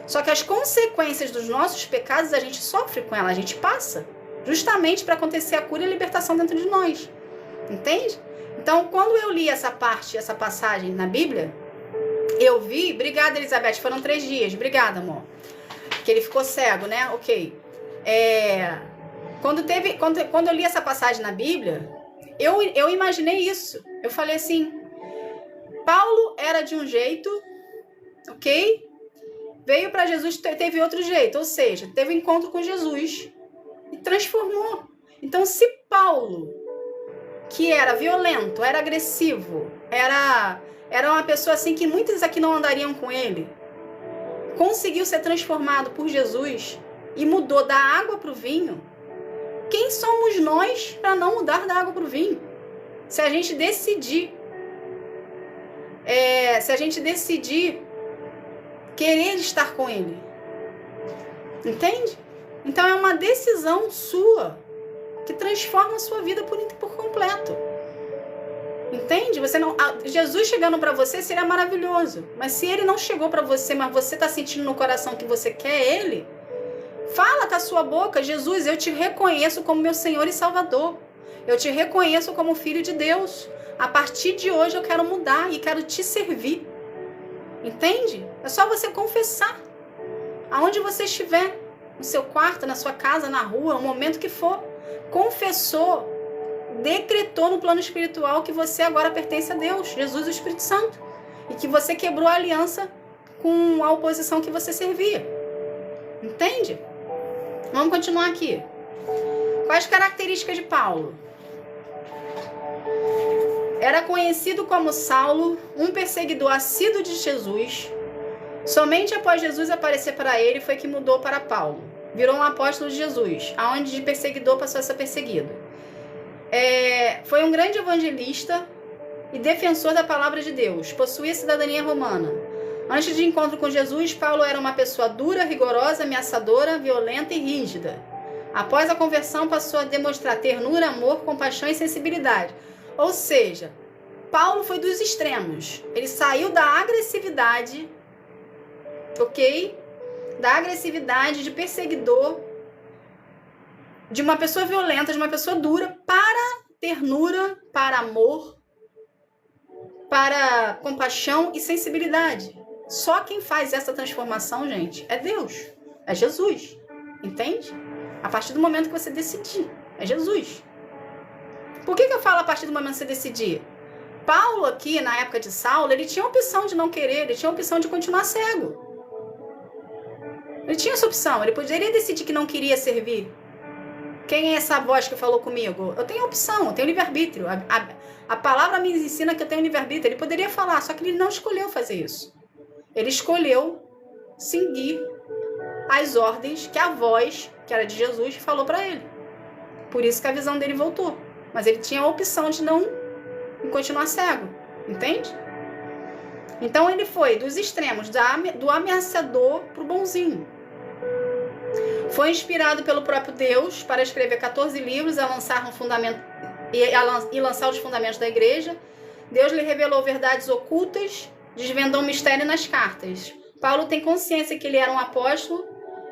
Só que as consequências dos nossos pecados, a gente sofre com elas, a gente passa. Justamente para acontecer a cura e a libertação dentro de nós. Entende? Então, quando eu li essa passagem na Bíblia, eu vi... Obrigada, Elizabeth, foram 3 dias. Obrigada, amor. Que ele ficou cego, né? Ok. Quando eu li essa passagem na Bíblia, eu imaginei isso. Eu falei assim... Paulo era de um jeito, ok? Veio para Jesus, teve outro jeito, ou seja, teve um encontro com Jesus e transformou. Então, se Paulo, que era violento, era agressivo, era uma pessoa assim que muitos aqui não andariam com ele, conseguiu ser transformado por Jesus e mudou da água para o vinho, quem somos nós para não mudar da água para o vinho? Se a gente decidir querer estar com ele. Entende? Então é uma decisão sua que transforma a sua vida por completo. Entende? Jesus chegando para você seria maravilhoso. Mas se ele não chegou para você, mas você está sentindo no coração que você quer ele, fala com a sua boca: Jesus, eu te reconheço como meu Senhor e Salvador. Eu te reconheço como filho de Deus. A partir de hoje eu quero mudar e quero te servir. Entende? É só você confessar. Aonde você estiver, no seu quarto, na sua casa, na rua, o momento que for, confessou, decretou no plano espiritual que você agora pertence a Deus, Jesus e o Espírito Santo, e que você quebrou a aliança com a oposição que você servia. Entende? Vamos continuar aqui. Quais características de Paulo? Era conhecido como Saulo, um perseguidor assíduo de Jesus. Somente após Jesus aparecer para ele foi que mudou para Paulo. Virou um apóstolo de Jesus, aonde de perseguidor passou a ser perseguido. Foi um grande evangelista e defensor da palavra de Deus. Possuía cidadania romana. Antes de encontro com Jesus, Paulo era uma pessoa dura, rigorosa, ameaçadora, violenta e rígida. Após a conversão, passou a demonstrar ternura, amor, compaixão e sensibilidade. Ou seja, Paulo foi dos extremos. Ele saiu da agressividade, ok? Da agressividade de perseguidor, de uma pessoa violenta, de uma pessoa dura, para ternura, para amor, para compaixão e sensibilidade. Só quem faz essa transformação, gente, é Deus, é Jesus, entende? A partir do momento que você decidir, é Jesus. Por que eu falo a partir do momento que você decidir? Paulo aqui, na época de Saulo, ele tinha a opção de não querer, ele tinha a opção de continuar cego. Ele tinha essa opção, ele poderia decidir que não queria servir. Quem é essa voz que falou comigo? Eu tenho opção, eu tenho livre-arbítrio. A palavra me ensina que eu tenho livre-arbítrio. Ele poderia falar, só que ele não escolheu fazer isso. Ele escolheu seguir as ordens que a voz, que era de Jesus, falou para ele. Por isso que a visão dele voltou. Mas ele tinha a opção de não continuar cego. Entende? Então ele foi dos extremos, do ameaçador para o bonzinho. Foi inspirado pelo próprio Deus para escrever 14 livros e lançar os fundamentos da igreja. Deus lhe revelou verdades ocultas, desvendou um mistério nas cartas. Paulo tem consciência que ele era um apóstolo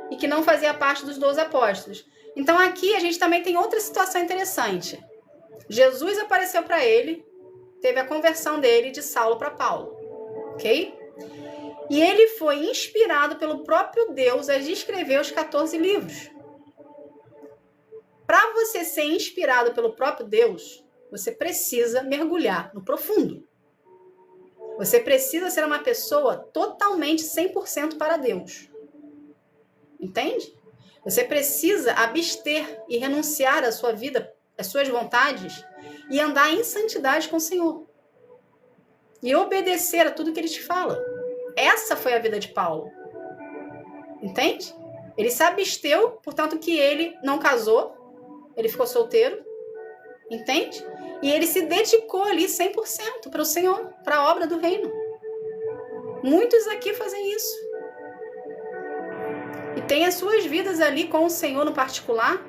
e que não fazia parte dos 12 apóstolos. Então aqui a gente também tem outra situação interessante. Jesus apareceu para ele, teve a conversão dele de Saulo para Paulo, ok? E ele foi inspirado pelo próprio Deus a escrever os 14 livros. Para você ser inspirado pelo próprio Deus, você precisa mergulhar no profundo. Você precisa ser uma pessoa totalmente 100% para Deus. Entende? Você precisa abster e renunciar à sua vida, às suas vontades e andar em santidade com o Senhor. E obedecer a tudo que Ele te fala. Essa foi a vida de Paulo. Entende? Ele se absteu, portanto que ele não casou, ele ficou solteiro. Entende? E ele se dedicou ali 100% para o Senhor, para a obra do reino. Muitos aqui fazem isso. E tem as suas vidas ali com o Senhor no particular,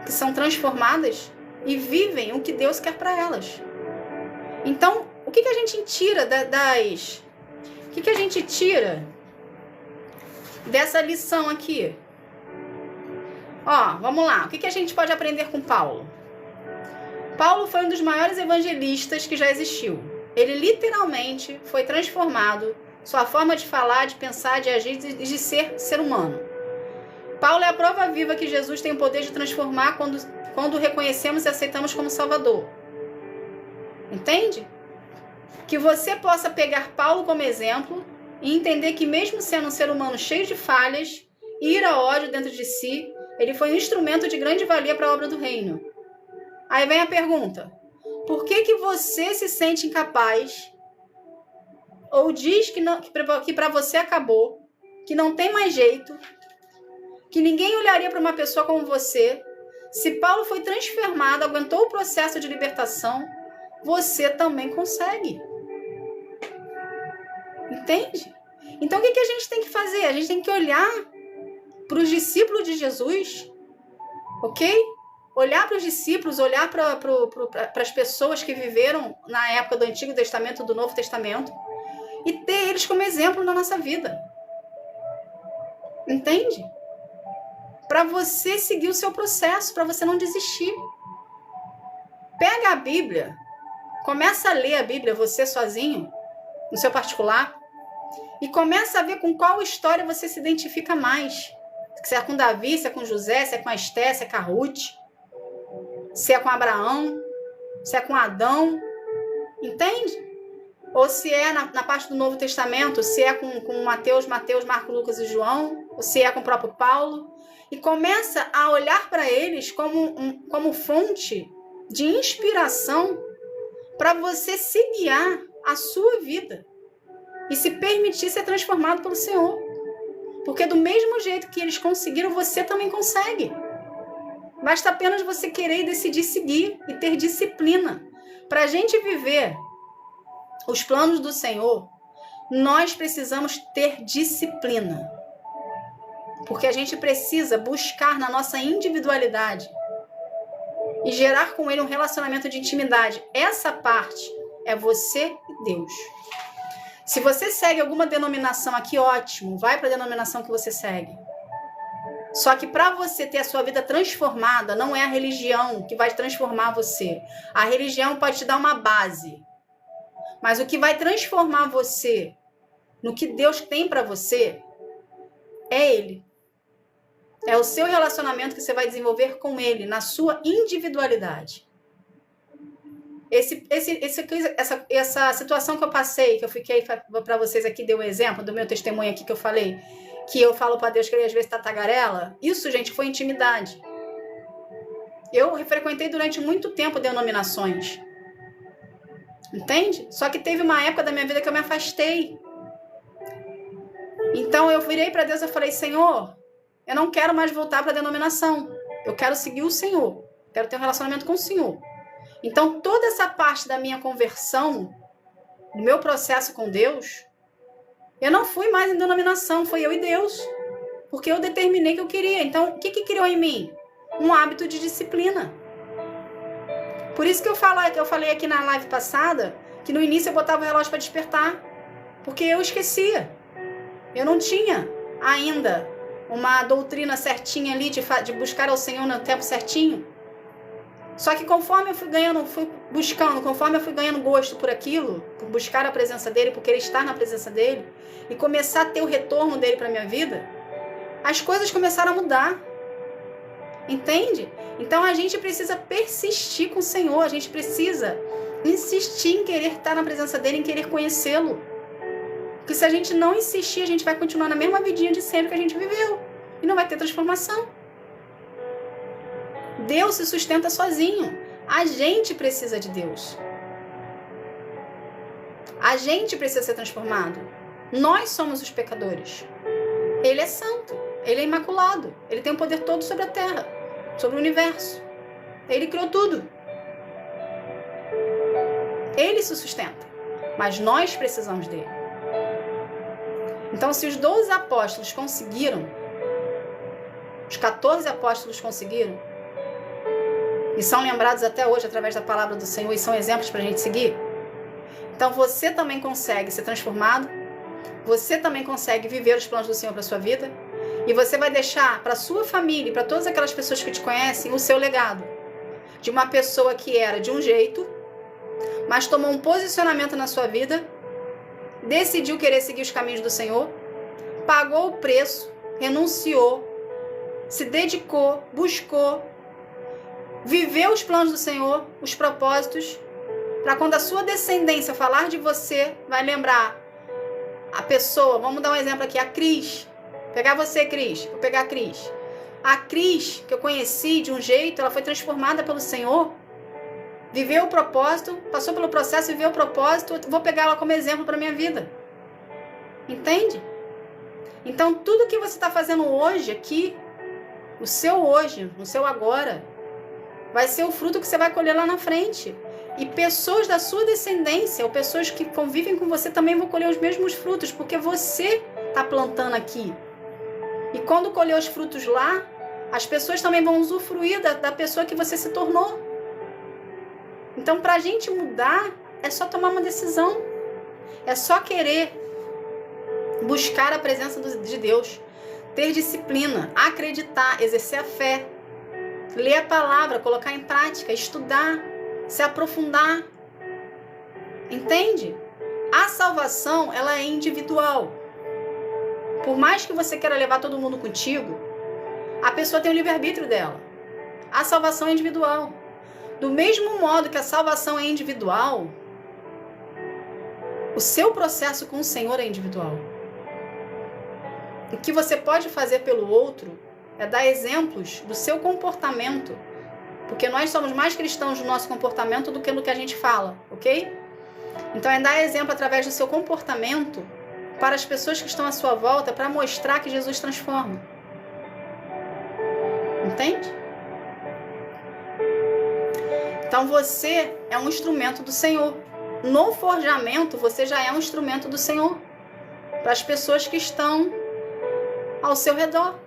que são transformadas e vivem o que Deus quer para elas. Então, o que a gente tira O que a gente tira dessa lição aqui? Ó, vamos lá. O que a gente pode aprender com Paulo? Paulo foi um dos maiores evangelistas que já existiu. Ele literalmente foi transformado, sua forma de falar, de pensar, de agir e de ser humano. Paulo é a prova viva que Jesus tem o poder de transformar quando reconhecemos e aceitamos como Salvador. Entende? Que você possa pegar Paulo como exemplo e entender que mesmo sendo um ser humano cheio de falhas, ira, ódio dentro de si, ele foi um instrumento de grande valia para a obra do reino. Aí vem a pergunta: por que você se sente incapaz ou diz que para você acabou, que não tem mais jeito, que ninguém olharia para uma pessoa como você? Se Paulo foi transformado, aguentou o processo de libertação, você também consegue. Entende? Então o que a gente tem que fazer? A gente tem que olhar para os discípulos de Jesus, ok? Olhar para os discípulos, olhar para as pessoas que viveram na época do Antigo Testamento e do Novo Testamento e ter eles como exemplo na nossa vida. Entende? Para você seguir o seu processo, para você não desistir. Pega a Bíblia, começa a ler a Bíblia, você sozinho, no seu particular, e começa a ver com qual história você se identifica mais. Se é com Davi, se é com José, se é com a Esté, se é com a Ruth, se é com Abraão, se é com Adão, entende? Ou se é na parte do Novo Testamento, se é com Mateus, Marcos, Lucas e João, ou se é com o próprio Paulo, e começa a olhar para eles como fonte de inspiração para você se guiar a sua vida e se permitir ser transformado pelo Senhor. Porque do mesmo jeito que eles conseguiram, você também consegue. Basta apenas você querer e decidir seguir e ter disciplina. Para a gente viver os planos do Senhor, nós precisamos ter disciplina. Porque a gente precisa buscar na nossa individualidade e gerar com Ele um relacionamento de intimidade. Essa parte é você e Deus. Se você segue alguma denominação aqui, ótimo, vai para a denominação que você segue. Só que para você ter a sua vida transformada, não é a religião que vai transformar você. A religião pode te dar uma base. Mas o que vai transformar você no que Deus tem para você é Ele. É o seu relacionamento que você vai desenvolver com Ele, na sua individualidade. Essa situação que eu passei, que eu fiquei para vocês aqui, dei um exemplo do meu testemunho aqui que eu falei, que eu falo para Deus que ele às vezes tá tagarela, isso, gente, foi intimidade. Eu frequentei durante muito tempo denominações. Entende? Só que teve uma época da minha vida que eu me afastei. Então eu virei para Deus e falei, Senhor, eu não quero mais voltar para a denominação. Eu quero seguir o Senhor. Quero ter um relacionamento com o Senhor. Então toda essa parte da minha conversão, do meu processo com Deus, eu não fui mais em denominação, foi eu e Deus. Porque eu determinei que eu queria. Então, o que criou em mim? Um hábito de disciplina. Por isso que eu falei aqui na live passada, que no início eu botava o relógio para despertar. Porque eu esquecia. Eu não tinha ainda uma doutrina certinha ali de buscar ao Senhor no tempo certinho. Só que conforme eu fui ganhando gosto por aquilo, por buscar a presença dele, por querer estar na presença dele, e começar a ter o retorno dele para minha vida, as coisas começaram a mudar. Entende? Então a gente precisa persistir com o Senhor, a gente precisa insistir em querer estar na presença dele, em querer conhecê-lo. Porque se a gente não insistir, a gente vai continuar na mesma vidinha de sempre que a gente viveu. E não vai ter transformação. Deus se sustenta sozinho. A gente precisa de Deus. A gente precisa ser transformado. Nós somos os pecadores. Ele é santo. Ele é imaculado. Ele tem o poder todo sobre a terra, sobre o universo. Ele criou tudo. Ele se sustenta. Mas nós precisamos dele. Então, se os 12 apóstolos conseguiram, os 14 apóstolos conseguiram, e são lembrados até hoje através da palavra do Senhor, e são exemplos para a gente seguir, então você também consegue ser transformado, você também consegue viver os planos do Senhor para a sua vida, e você vai deixar para a sua família e para todas aquelas pessoas que te conhecem o seu legado, de uma pessoa que era de um jeito, mas tomou um posicionamento na sua vida, decidiu querer seguir os caminhos do Senhor, pagou o preço, renunciou, se dedicou, buscou, viveu os planos do Senhor, os propósitos, para quando a sua descendência falar de você, vai lembrar a pessoa, vamos dar um exemplo aqui, a Cris. Pegar você, Cris, vou pegar a Cris. A Cris, que eu conheci de um jeito, ela foi transformada pelo Senhor, viveu o propósito, passou pelo processo, viveu o propósito, vou pegar ela como exemplo para minha vida. Entende? Então, tudo que você está fazendo hoje aqui, o seu hoje, o seu agora, vai ser o fruto que você vai colher lá na frente. E pessoas da sua descendência, ou pessoas que convivem com você, também vão colher os mesmos frutos, porque você está plantando aqui. E quando colher os frutos lá, as pessoas também vão usufruir da pessoa que você se tornou. Então, para a gente mudar, é só tomar uma decisão. É só querer buscar a presença de Deus, ter disciplina, acreditar, exercer a fé, ler a palavra, colocar em prática, estudar, se aprofundar. Entende? A salvação, ela é individual. Por mais que você queira levar todo mundo contigo, a pessoa tem o livre-arbítrio dela. A salvação é individual. Do mesmo modo que a salvação é individual, o seu processo com o Senhor é individual. O que você pode fazer pelo outro é dar exemplos do seu comportamento Porque nós somos mais cristãos no nosso comportamento do que no que a gente fala, ok? Então é dar exemplo através do seu comportamento para as pessoas que estão à sua volta, para mostrar que Jesus transforma. Entende? Então você é um instrumento do Senhor. No forjamento, você já é um instrumento do Senhor para as pessoas que estão ao seu redor.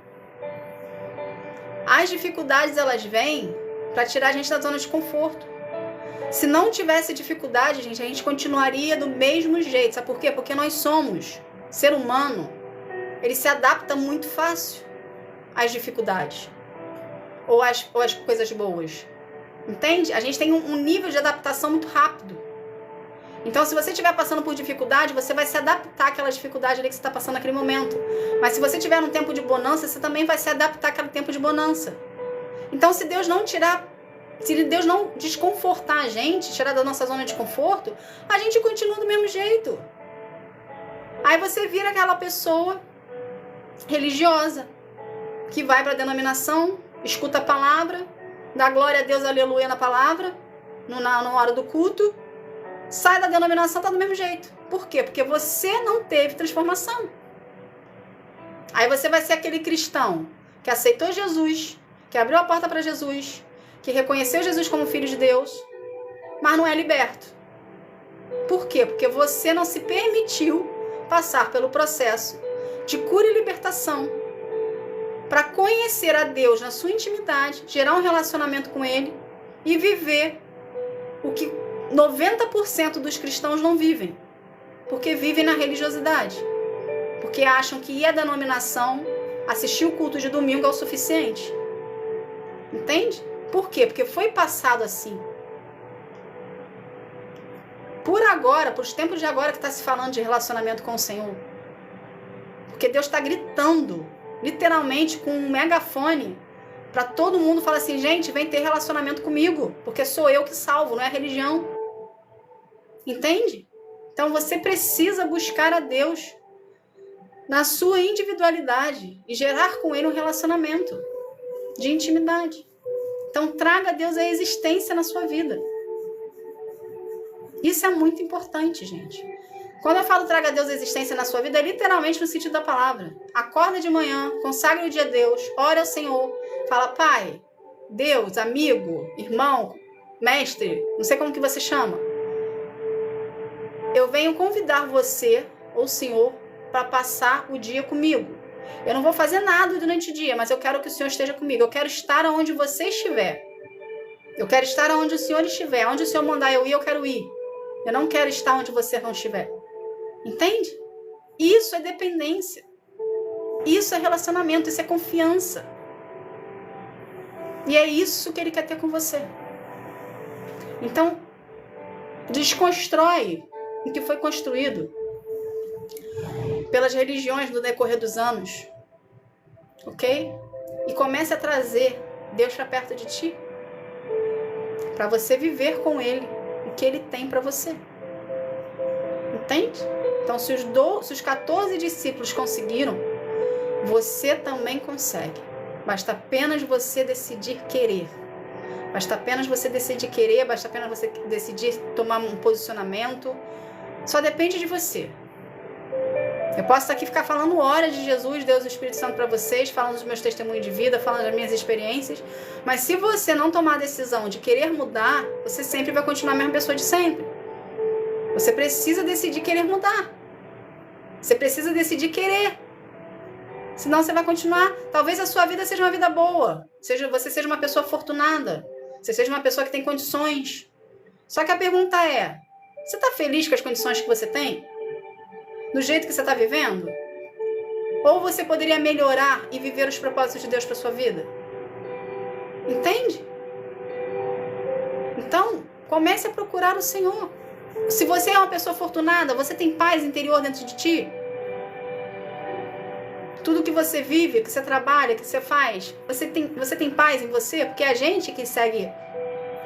As dificuldades, elas vêm para tirar a gente da zona de conforto. Se não tivesse dificuldade, gente, a gente continuaria do mesmo jeito. Sabe por quê? Porque nós somos ser humano. Ele se adapta muito fácil às dificuldades ou às coisas boas. Entende? A gente tem um nível de adaptação muito rápido. Então, se você estiver passando por dificuldade, você vai se adaptar àquela dificuldade ali que você está passando naquele momento. Mas se você estiver num tempo de bonança, você também vai se adaptar àquele tempo de bonança. Então, se Deus não desconfortar a gente, tirar da nossa zona de conforto, a gente continua do mesmo jeito. Aí você vira aquela pessoa religiosa, que vai para a denominação, escuta a palavra, dá glória a Deus, aleluia na palavra, na hora do culto, sai da denominação, tá do mesmo jeito. Por quê? Porque você não teve transformação. Aí você vai ser aquele cristão que aceitou Jesus, que abriu a porta para Jesus, que reconheceu Jesus como Filho de Deus, mas não é liberto. Por quê? Porque você não se permitiu passar pelo processo de cura e libertação para conhecer a Deus na sua intimidade, gerar um relacionamento com Ele e viver o que 90% dos cristãos não vivem, porque vivem na religiosidade, porque acham que ir à denominação, assistir o culto de domingo é o suficiente. Entende? Por quê? Porque foi passado assim. Por agora, por os tempos de agora que está se falando de relacionamento com o Senhor. Porque Deus está gritando, literalmente com um megafone, para todo mundo falar assim, gente, vem ter relacionamento comigo, porque sou eu que salvo, não é a religião. Entende? Então você precisa buscar a Deus na sua individualidade e gerar com Ele um relacionamento de intimidade. Então traga a Deus à existência na sua vida. Isso é muito importante, gente. Quando eu falo traga a Deus à existência na sua vida, é literalmente no sentido da palavra. Acorda de manhã, consagre o dia a Deus, ore ao Senhor, fala, Pai, Deus, amigo, irmão, mestre, não sei como que você chama. Eu venho convidar você, ou Senhor, para passar o dia comigo. Eu não vou fazer nada durante o dia, mas eu quero que o Senhor esteja comigo. Eu quero estar onde você estiver. Eu quero estar onde o Senhor estiver. Onde o Senhor mandar eu ir, eu quero ir. Eu não quero estar onde você não estiver. Entende? Isso é dependência. Isso é relacionamento, isso é confiança. E é isso que Ele quer ter com você. Então, desconstrói o que foi construído pelas religiões no decorrer dos anos. Ok? E comece a trazer Deus para perto de ti. Para você viver com Ele o que Ele tem para você. Entende? Então, se os 14 discípulos conseguiram, você também consegue. Basta apenas você decidir querer. Basta apenas você decidir querer, basta apenas você decidir tomar um posicionamento. Só depende de você. Eu posso aqui ficar falando horas de Jesus, Deus e o Espírito Santo para vocês, falando dos meus testemunhos de vida, falando das minhas experiências, mas se você não tomar a decisão de querer mudar, você sempre vai continuar a mesma pessoa de sempre. Você precisa decidir querer mudar. Você precisa decidir querer. Senão você vai continuar. Talvez a sua vida seja uma vida boa. Você seja uma pessoa afortunada. Você seja uma pessoa que tem condições. Só que a pergunta é, você está feliz com as condições que você tem? Do jeito que você está vivendo? Ou você poderia melhorar e viver os propósitos de Deus para sua vida? Entende? Então, comece a procurar o Senhor. Se você é uma pessoa afortunada, você tem paz interior dentro de ti? Tudo que você vive, que você trabalha, que você faz, você tem paz em você? Porque a gente que segue,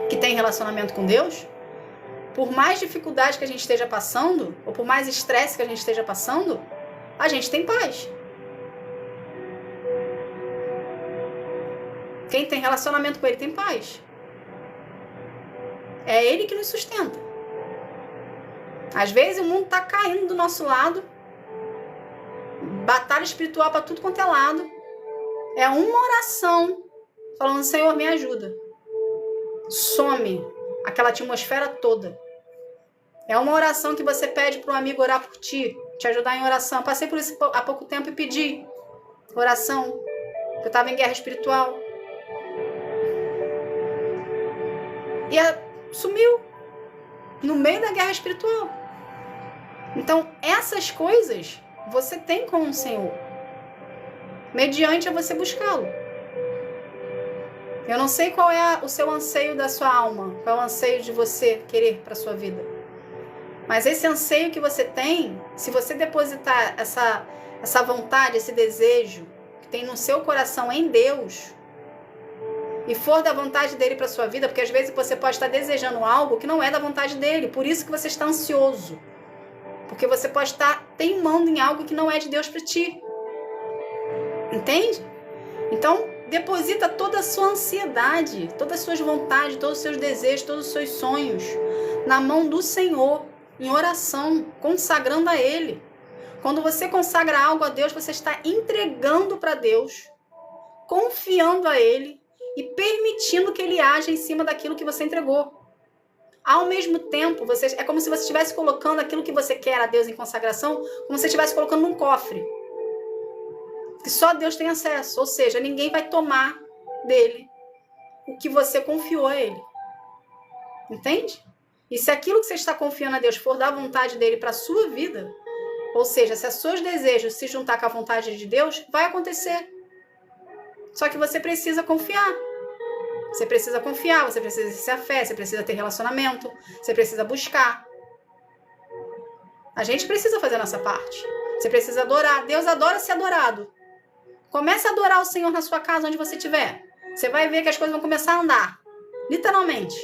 que tem relacionamento com Deus, por mais dificuldade que a gente esteja passando, ou por mais estresse que a gente esteja passando, a gente tem paz. Quem tem relacionamento com Ele tem paz. É Ele que nos sustenta. Às vezes o mundo está caindo do nosso lado, batalha espiritual para tudo quanto é lado. É uma oração falando, Senhor, me ajuda. Some aquela atmosfera toda. É uma oração que você pede para um amigo orar por ti, te ajudar em oração. Passei por isso há pouco tempo e pedi oração. Eu estava em guerra espiritual. E sumiu no meio da guerra espiritual. Então, essas coisas você tem com o Senhor. Mediante a você buscá-lo. Eu não sei qual é o seu anseio da sua alma, qual é o anseio de você querer para a sua vida. Mas esse anseio que você tem, se você depositar essa vontade, esse desejo que tem no seu coração em Deus, e for da vontade dele para a sua vida, porque às vezes você pode estar desejando algo que não é da vontade dele, por isso que você está ansioso. Porque você pode estar teimando em algo que não é de Deus para ti. Entende? Então, deposita toda a sua ansiedade, todas as suas vontades, todos os seus desejos, todos os seus sonhos na mão do Senhor, em oração, consagrando a Ele. Quando você consagra algo a Deus, você está entregando para Deus, confiando a Ele e permitindo que Ele haja em cima daquilo que você entregou. Ao mesmo tempo, é como se você estivesse colocando aquilo que você quer a Deus em consagração, como se você estivesse colocando num cofre. Que só Deus tem acesso, ou seja, ninguém vai tomar dele o que você confiou a ele. Entende? E se aquilo que você está confiando a Deus for da vontade dele para a sua vida, ou seja, se os seus desejos se juntar com a vontade de Deus, vai acontecer. Só que você precisa confiar. Você precisa confiar, você precisa exercer a fé, você precisa ter relacionamento, você precisa buscar. A gente precisa fazer a nossa parte. Você precisa adorar. Deus adora ser adorado. Comece a adorar o Senhor na sua casa, onde você estiver. Você vai ver que as coisas vão começar a andar. Literalmente.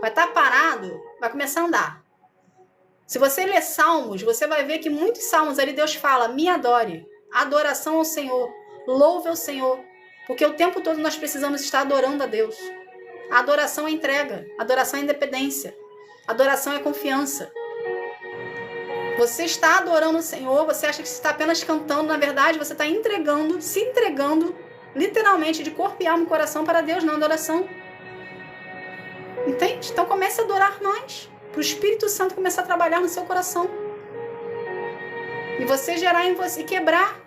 Vai estar parado, vai começar a andar. Se você ler Salmos, você vai ver que muitos Salmos ali Deus fala, me adore. Adoração ao Senhor. Louve ao Senhor. Porque o tempo todo nós precisamos estar adorando a Deus. A adoração é entrega. A adoração é independência. A adoração é confiança. Você está adorando o Senhor, você acha que você está apenas cantando, na verdade você está entregando, se entregando, literalmente, de corpo e alma e coração para Deus na adoração. Entende? Então comece a adorar mais, para o Espírito Santo começar a trabalhar no seu coração. E você gerar em você, quebrar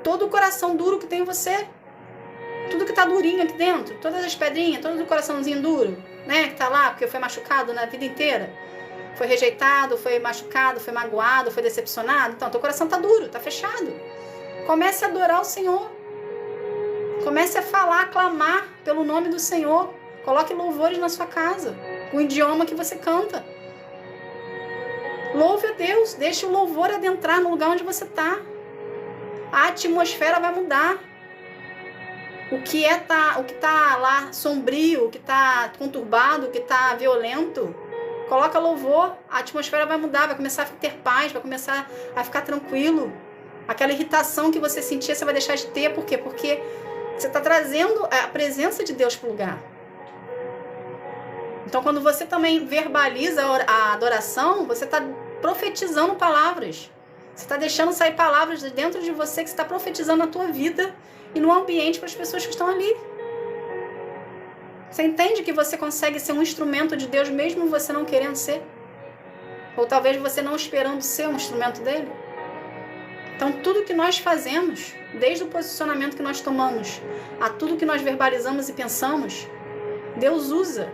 todo o coração duro que tem em você. Tudo que está durinho aqui dentro, todas as pedrinhas, todo o coraçãozinho duro, né, que está lá, porque foi machucado na vida inteira. Foi rejeitado, foi machucado, foi magoado, foi decepcionado. Então, teu coração está duro, está fechado. Comece a adorar o Senhor. Comece a falar, a clamar pelo nome do Senhor. Coloque louvores na sua casa, o idioma que você canta. Louve a Deus, deixe o louvor adentrar no lugar onde você está. A atmosfera vai mudar. O que está lá sombrio, o que está conturbado, o que está violento, coloca louvor, a atmosfera vai mudar, vai começar a ter paz, vai começar a ficar tranquilo. Aquela irritação que você sentia, você vai deixar de ter. Por quê? Porque você está trazendo a presença de Deus para o lugar. Então, quando você também verbaliza a adoração, você está profetizando palavras. Você está deixando sair palavras de dentro de você que você está profetizando na tua vida e no ambiente para as pessoas que estão ali. Você entende que você consegue ser um instrumento de Deus mesmo você não querendo ser? Ou talvez você não esperando ser um instrumento dele? Então, tudo que nós fazemos, desde o posicionamento que nós tomamos, a tudo que nós verbalizamos e pensamos, Deus usa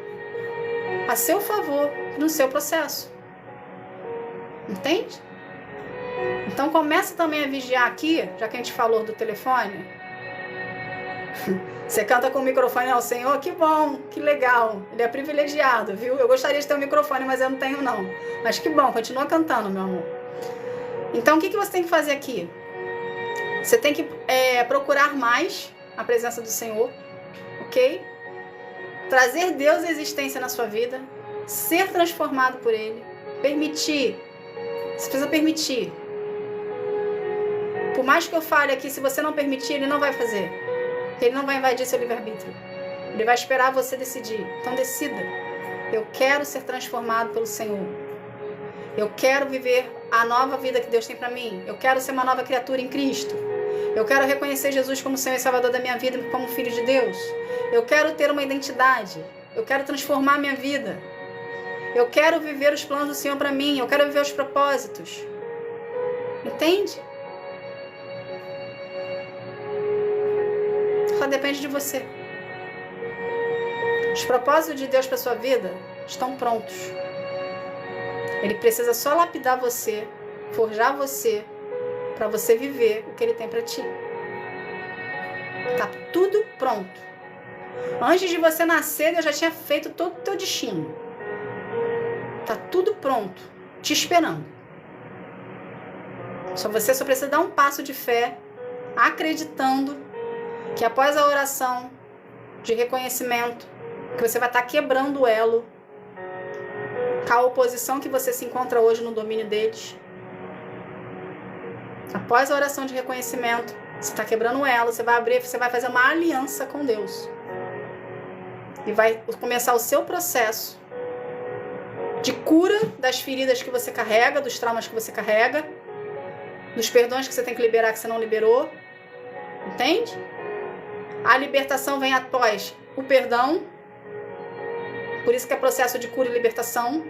a seu favor no seu processo. Entende? Então, comece também a vigiar aqui, já que a gente falou do telefone. Você canta com o microfone ao Senhor? Que bom, que legal. Ele é privilegiado, viu? Eu gostaria de ter um microfone, mas eu não tenho, não. Mas que bom, continua cantando, meu amor. Então, o que você tem que fazer aqui? Você tem que procurar mais a presença do Senhor, ok? Trazer Deus à existência na sua vida, ser transformado por Ele, permitir. Você precisa permitir. Por mais que eu fale aqui, se você não permitir, Ele não vai fazer. Ele não vai invadir seu livre-arbítrio. Ele vai esperar você decidir. Então decida. Eu quero ser transformado pelo Senhor. Eu quero viver a nova vida que Deus tem para mim. Eu quero ser uma nova criatura em Cristo. Eu quero reconhecer Jesus como Senhor e Salvador da minha vida, como Filho de Deus. Eu quero ter uma identidade. Eu quero transformar a minha vida. Eu quero viver os planos do Senhor para mim. Eu quero viver os propósitos. Entende? Só depende de você. Os propósitos de Deus para sua vida estão prontos. Ele precisa só lapidar você, forjar você, para você viver o que Ele tem para ti. Tá tudo pronto. Antes de você nascer, Deus já tinha feito todo o teu destino. Tá tudo pronto, te esperando. Você só precisa dar um passo de fé, acreditando que após a oração de reconhecimento, que você vai estar quebrando o elo com a oposição que você se encontra hoje no domínio deles. Após a oração de reconhecimento, você está quebrando o elo, você vai abrir, você vai fazer uma aliança com Deus. E vai começar o seu processo de cura das feridas que você carrega, dos traumas que você carrega, dos perdões que você tem que liberar que você não liberou. Entende? A libertação vem após o perdão. Por isso que é processo de cura e libertação.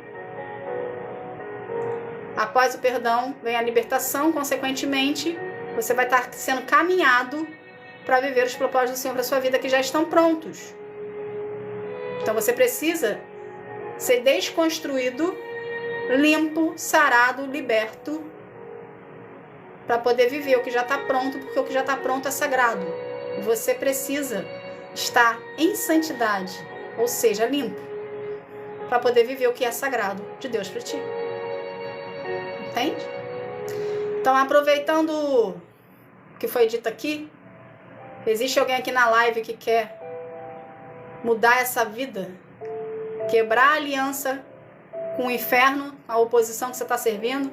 Após o perdão, vem a libertação. Consequentemente, você vai estar sendo caminhado para viver os propósitos do Senhor para sua vida que já estão prontos. Então você precisa ser desconstruído, limpo, sarado, liberto, para poder viver o que já está pronto, porque o que já está pronto é sagrado. Você precisa estar em santidade, ou seja, limpo, para poder viver o que é sagrado de Deus para ti. Entende? Então, aproveitando o que foi dito aqui, existe alguém aqui na live que quer mudar essa vida, quebrar a aliança com o inferno, a oposição que você está servindo,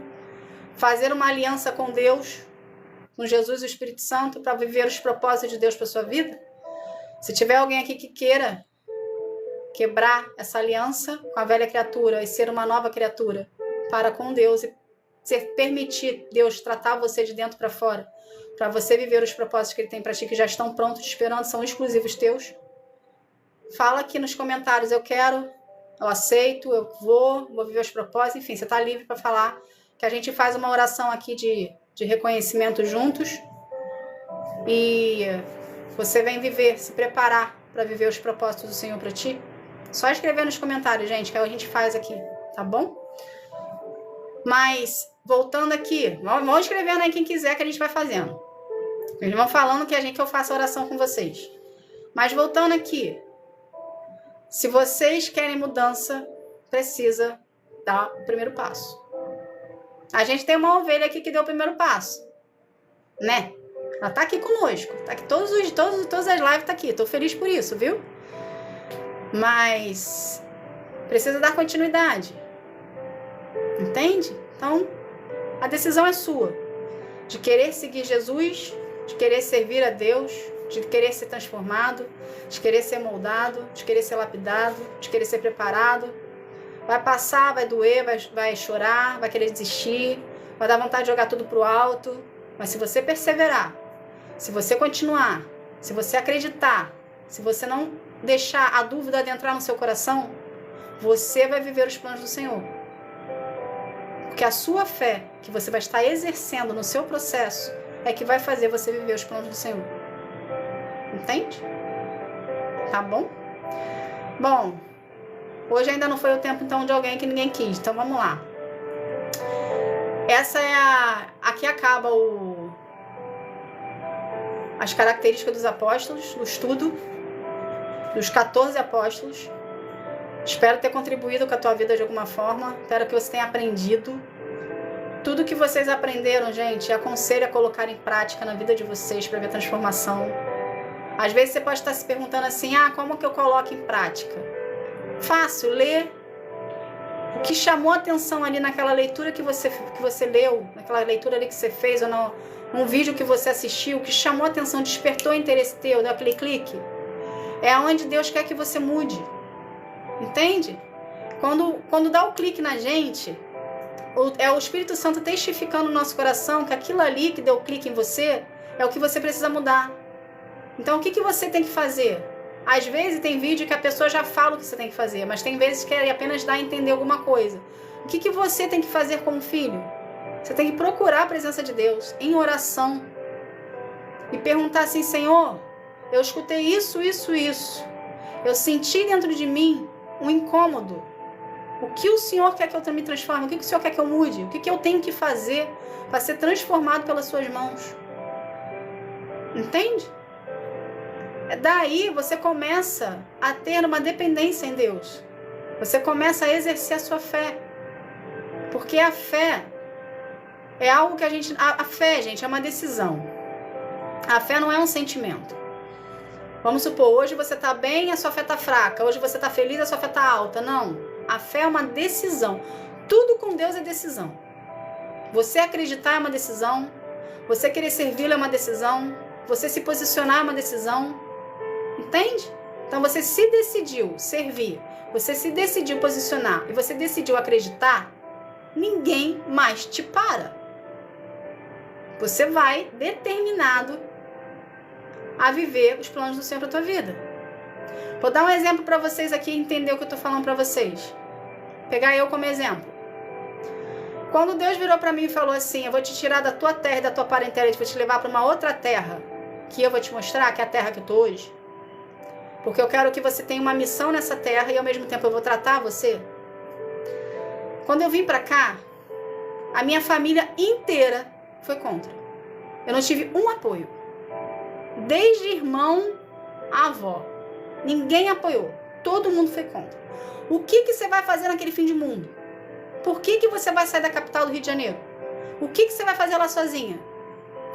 fazer uma aliança com Deus, com Jesus e o Espírito Santo, para viver os propósitos de Deus para sua vida? Se tiver alguém aqui que queira quebrar essa aliança com a velha criatura e ser uma nova criatura para com Deus e permitir Deus tratar você de dentro para fora, para você viver os propósitos que Ele tem para ti, que já estão prontos, te esperando, são exclusivos teus, fala aqui nos comentários: eu quero, eu aceito, eu vou viver os propósitos. Enfim, você está livre para falar, que a gente faz uma oração aqui de reconhecimento juntos e você vem viver, se preparar para viver os propósitos do Senhor para ti. Só escrever nos comentários, gente, que a gente faz aqui, tá bom? Mas, voltando aqui, vão escrevendo aí quem quiser, que a gente vai fazendo. Eles vão falando que eu faço a oração com vocês. Mas voltando aqui, se vocês querem mudança, precisa dar o primeiro passo. A gente tem uma ovelha aqui que deu o primeiro passo, né? Ela tá aqui conosco, tá aqui todas as lives tá aqui. Tô feliz por isso, viu? Mas precisa dar continuidade. Entende? Então, a decisão é sua. De querer seguir Jesus, de querer servir a Deus, de querer ser transformado, de querer ser moldado, de querer ser lapidado, de querer ser preparado. Vai passar, vai doer, vai chorar, vai querer desistir, vai dar vontade de jogar tudo pro alto. Mas se você perseverar, se você continuar, se você acreditar, se você não deixar a dúvida adentrar no seu coração, você vai viver os planos do Senhor. Porque a sua fé, que você vai estar exercendo no seu processo, é que vai fazer você viver os planos do Senhor. Entende? Tá bom? Bom, hoje ainda não foi o tempo, então, de alguém que ninguém quis. Então, vamos lá. Essa é aqui acaba as características dos apóstolos, o estudo dos 14 apóstolos. Espero ter contribuído com a tua vida de alguma forma. Espero que você tenha aprendido. Tudo que vocês aprenderam, gente, aconselho a colocar em prática na vida de vocês para ver transformação. Às vezes você pode estar se perguntando assim: como que eu coloco em prática? Fácil, lê o que chamou a atenção ali naquela leitura que você leu, naquela leitura ali que você fez, ou num vídeo que você assistiu, que chamou a atenção, despertou interesse teu, deu aquele clique. É onde Deus quer que você mude. Entende? Quando dá o clique na gente, é o Espírito Santo testificando no nosso coração que aquilo ali que deu o clique em você é o que você precisa mudar. Então, o que você tem que fazer? Às vezes tem vídeo que a pessoa já fala o que você tem que fazer, mas tem vezes que é apenas dar a entender alguma coisa. O que você tem que fazer como filho? Você tem que procurar a presença de Deus em oração e perguntar assim: Senhor, eu escutei isso. Eu senti dentro de mim um incômodo. O que o Senhor quer que eu me transforme? O que o Senhor quer que eu mude? O que eu tenho que fazer para ser transformado pelas suas mãos? Entende? Daí você começa a ter uma dependência em Deus. Você começa a exercer a sua fé. Porque a fé é algo que a fé, gente, é uma decisão. A fé não é um sentimento. Vamos supor, hoje você está bem, a sua fé está fraca. Hoje você está feliz, a sua fé está alta. Não. A fé é uma decisão. Tudo com Deus é decisão. Você acreditar é uma decisão. Você querer servi-lo é uma decisão. Você se posicionar é uma decisão. Entende? Então você se decidiu servir. Você se decidiu posicionar. E você decidiu acreditar. Ninguém mais te para. Você vai determinado a viver os planos do Senhor para a tua vida. Vou dar um exemplo para vocês aqui entender o que eu estou falando para vocês. Pegar eu como exemplo. Quando Deus virou para mim e falou assim: eu vou te tirar da tua terra e da tua parentela e vou te levar para uma outra terra, que eu vou te mostrar, que é a terra que eu estou hoje. Porque eu quero que você tenha uma missão nessa terra e ao mesmo tempo eu vou tratar você. Quando eu vim para cá, a minha família inteira foi contra. Eu não tive um apoio. Desde irmão a avó. Ninguém apoiou. Todo mundo foi contra. O que você vai fazer naquele fim de mundo? Por que você vai sair da capital do Rio de Janeiro? O que você vai fazer lá sozinha?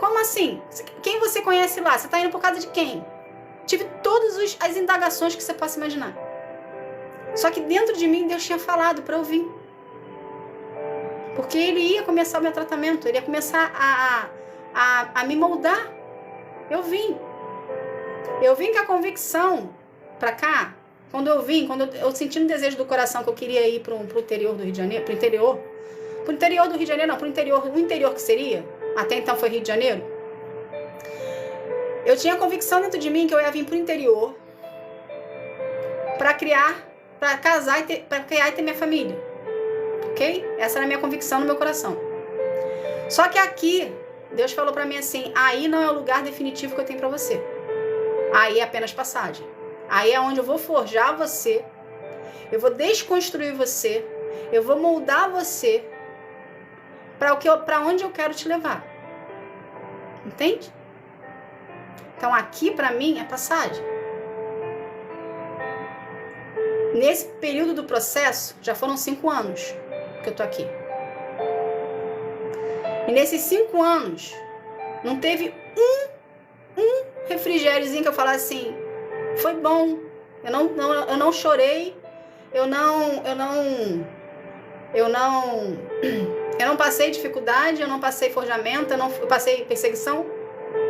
Como assim? Quem você conhece lá? Você está indo por causa de quem? Tive todas as indagações que você possa imaginar. Só que dentro de mim Deus tinha falado para eu vir. Porque Ele ia começar o meu tratamento. Ele ia começar a me moldar. Eu vim com a convicção para cá. Quando eu senti no desejo do coração que eu queria ir para o interior do Rio de Janeiro, para o interior do Rio de Janeiro, não, para o interior que seria, até então foi Rio de Janeiro. Eu tinha convicção dentro de mim que eu ia vir para o interior para casar para criar e ter minha família. Ok? Essa era a minha convicção no meu coração. Só que aqui, Deus falou para mim assim: aí não é o lugar definitivo que eu tenho para você. Aí é apenas passagem. Aí é onde eu vou forjar você, eu vou desconstruir você, eu vou moldar você para onde eu quero te levar. Entende? Então aqui para mim é passagem. Nesse período do processo, já foram 5 anos que eu tô aqui. E nesses 5 anos, não teve um refrigériozinho que eu falasse assim: foi bom, eu não chorei, eu não passei dificuldade, eu não passei forjamento, eu passei perseguição.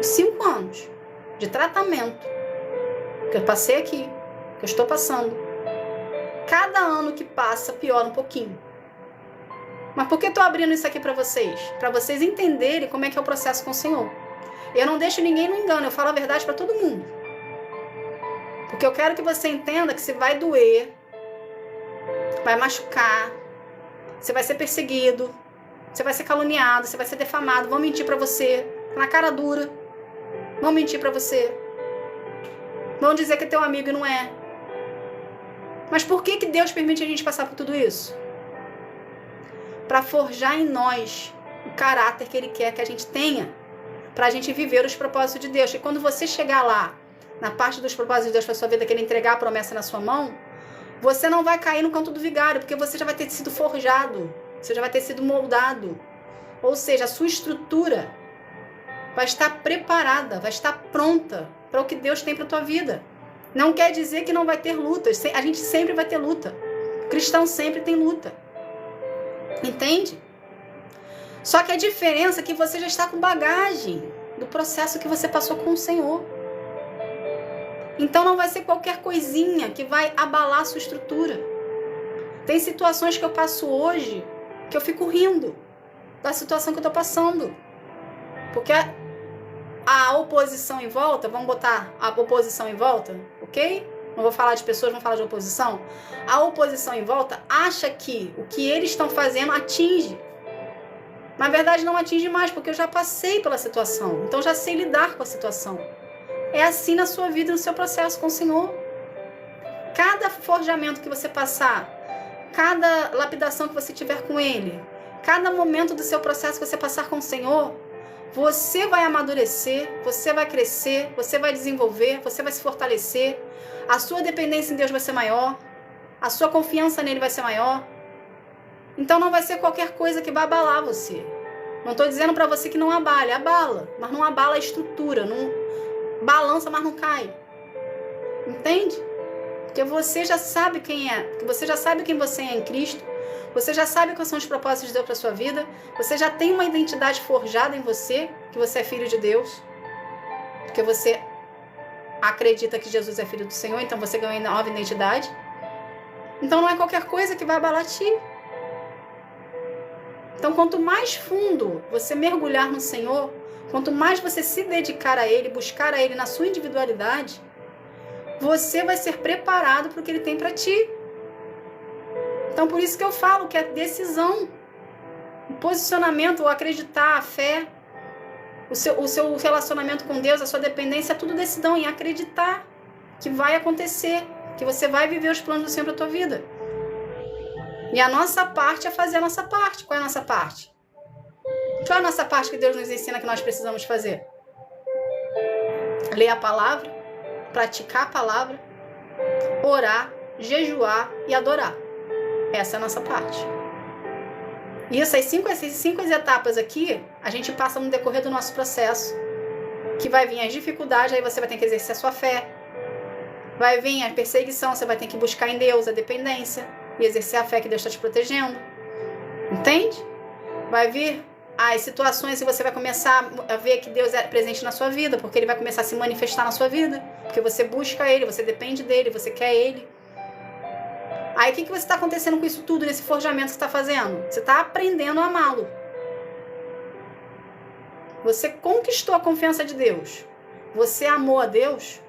5 anos de tratamento que eu passei aqui, que eu estou passando. Cada ano que passa piora um pouquinho. Mas por que eu estou abrindo isso aqui para vocês? Para vocês entenderem como é que é o processo com o Senhor. Eu não deixo ninguém no engano, eu falo a verdade para todo mundo. Porque eu quero que você entenda que se vai doer, vai machucar, você vai ser perseguido, você vai ser caluniado, você vai ser defamado, vão mentir pra você, na cara dura, vão mentir pra você, vão dizer que é teu amigo e não é. Mas por que Deus permite a gente passar por tudo isso? Para forjar em nós o caráter que Ele quer que a gente tenha, para a gente viver os propósitos de Deus. E quando você chegar lá, na parte dos propósitos de Deus para a sua vida, que Ele entregar a promessa na sua mão, você não vai cair no canto do vigário, porque você já vai ter sido forjado, você já vai ter sido moldado. Ou seja, a sua estrutura vai estar preparada, vai estar pronta para o que Deus tem para a tua vida. Não quer dizer que não vai ter lutas, a gente sempre vai ter luta. O cristão sempre tem luta. Entende? Só que a diferença é que você já está com bagagem do processo que você passou com o Senhor. Então não vai ser qualquer coisinha que vai abalar a sua estrutura. Tem situações que eu passo hoje que eu fico rindo da situação que eu tô passando. Porque a oposição em volta, vamos botar a oposição em volta, ok? Não vou falar de pessoas, vamos falar de oposição. A oposição em volta acha que o que eles estão fazendo atinge. Na verdade, não atinge mais, porque eu já passei pela situação. Então, já sei lidar com a situação. É assim na sua vida, no seu processo com o Senhor. Cada forjamento que você passar, cada lapidação que você tiver com Ele, cada momento do seu processo que você passar com o Senhor, você vai amadurecer, você vai crescer, você vai desenvolver, você vai se fortalecer. A sua dependência em Deus vai ser maior, a sua confiança nele vai ser maior. Então não vai ser qualquer coisa que vai abalar você. Não estou dizendo para você que não abale, abala, mas não abala a estrutura, não balança, mas não cai. Entende? Porque você já sabe quem é, porque você já sabe quem você é em Cristo, você já sabe quais são os propósitos de Deus para sua vida, você já tem uma identidade forjada em você, que você é filho de Deus, porque você acredita que Jesus é filho do Senhor, então você ganha uma nova identidade. Então não é qualquer coisa que vai abalar ti. Então quanto mais fundo você mergulhar no Senhor, quanto mais você se dedicar a Ele, buscar a Ele na sua individualidade, você vai ser preparado para o que Ele tem para ti. Então por isso que eu falo que a decisão, o posicionamento, o acreditar, a fé, o seu relacionamento com Deus, a sua dependência, é tudo decisão em acreditar que vai acontecer, que você vai viver os planos do Senhor para a tua vida. E a nossa parte é fazer a nossa parte. Qual é a nossa parte? Qual é a nossa parte que Deus nos ensina que nós precisamos fazer? Ler a palavra, praticar a palavra, orar, jejuar e adorar. Essa é a nossa parte. E essas cinco etapas aqui, a gente passa no decorrer do nosso processo. Que vai vir as dificuldades, aí você vai ter que exercer a sua fé. Vai vir a perseguição, você vai ter que buscar em Deus a dependência e exercer a fé que Deus está te protegendo. Entende? Vai vir as situações e você vai começar a ver que Deus é presente na sua vida, porque Ele vai começar a se manifestar na sua vida, porque você busca Ele, você depende dEle, você quer Ele. Aí o que você está acontecendo com isso tudo, nesse forjamento que você está fazendo? Você está aprendendo a amá-lo. Você conquistou a confiança de Deus. Você amou a Deus.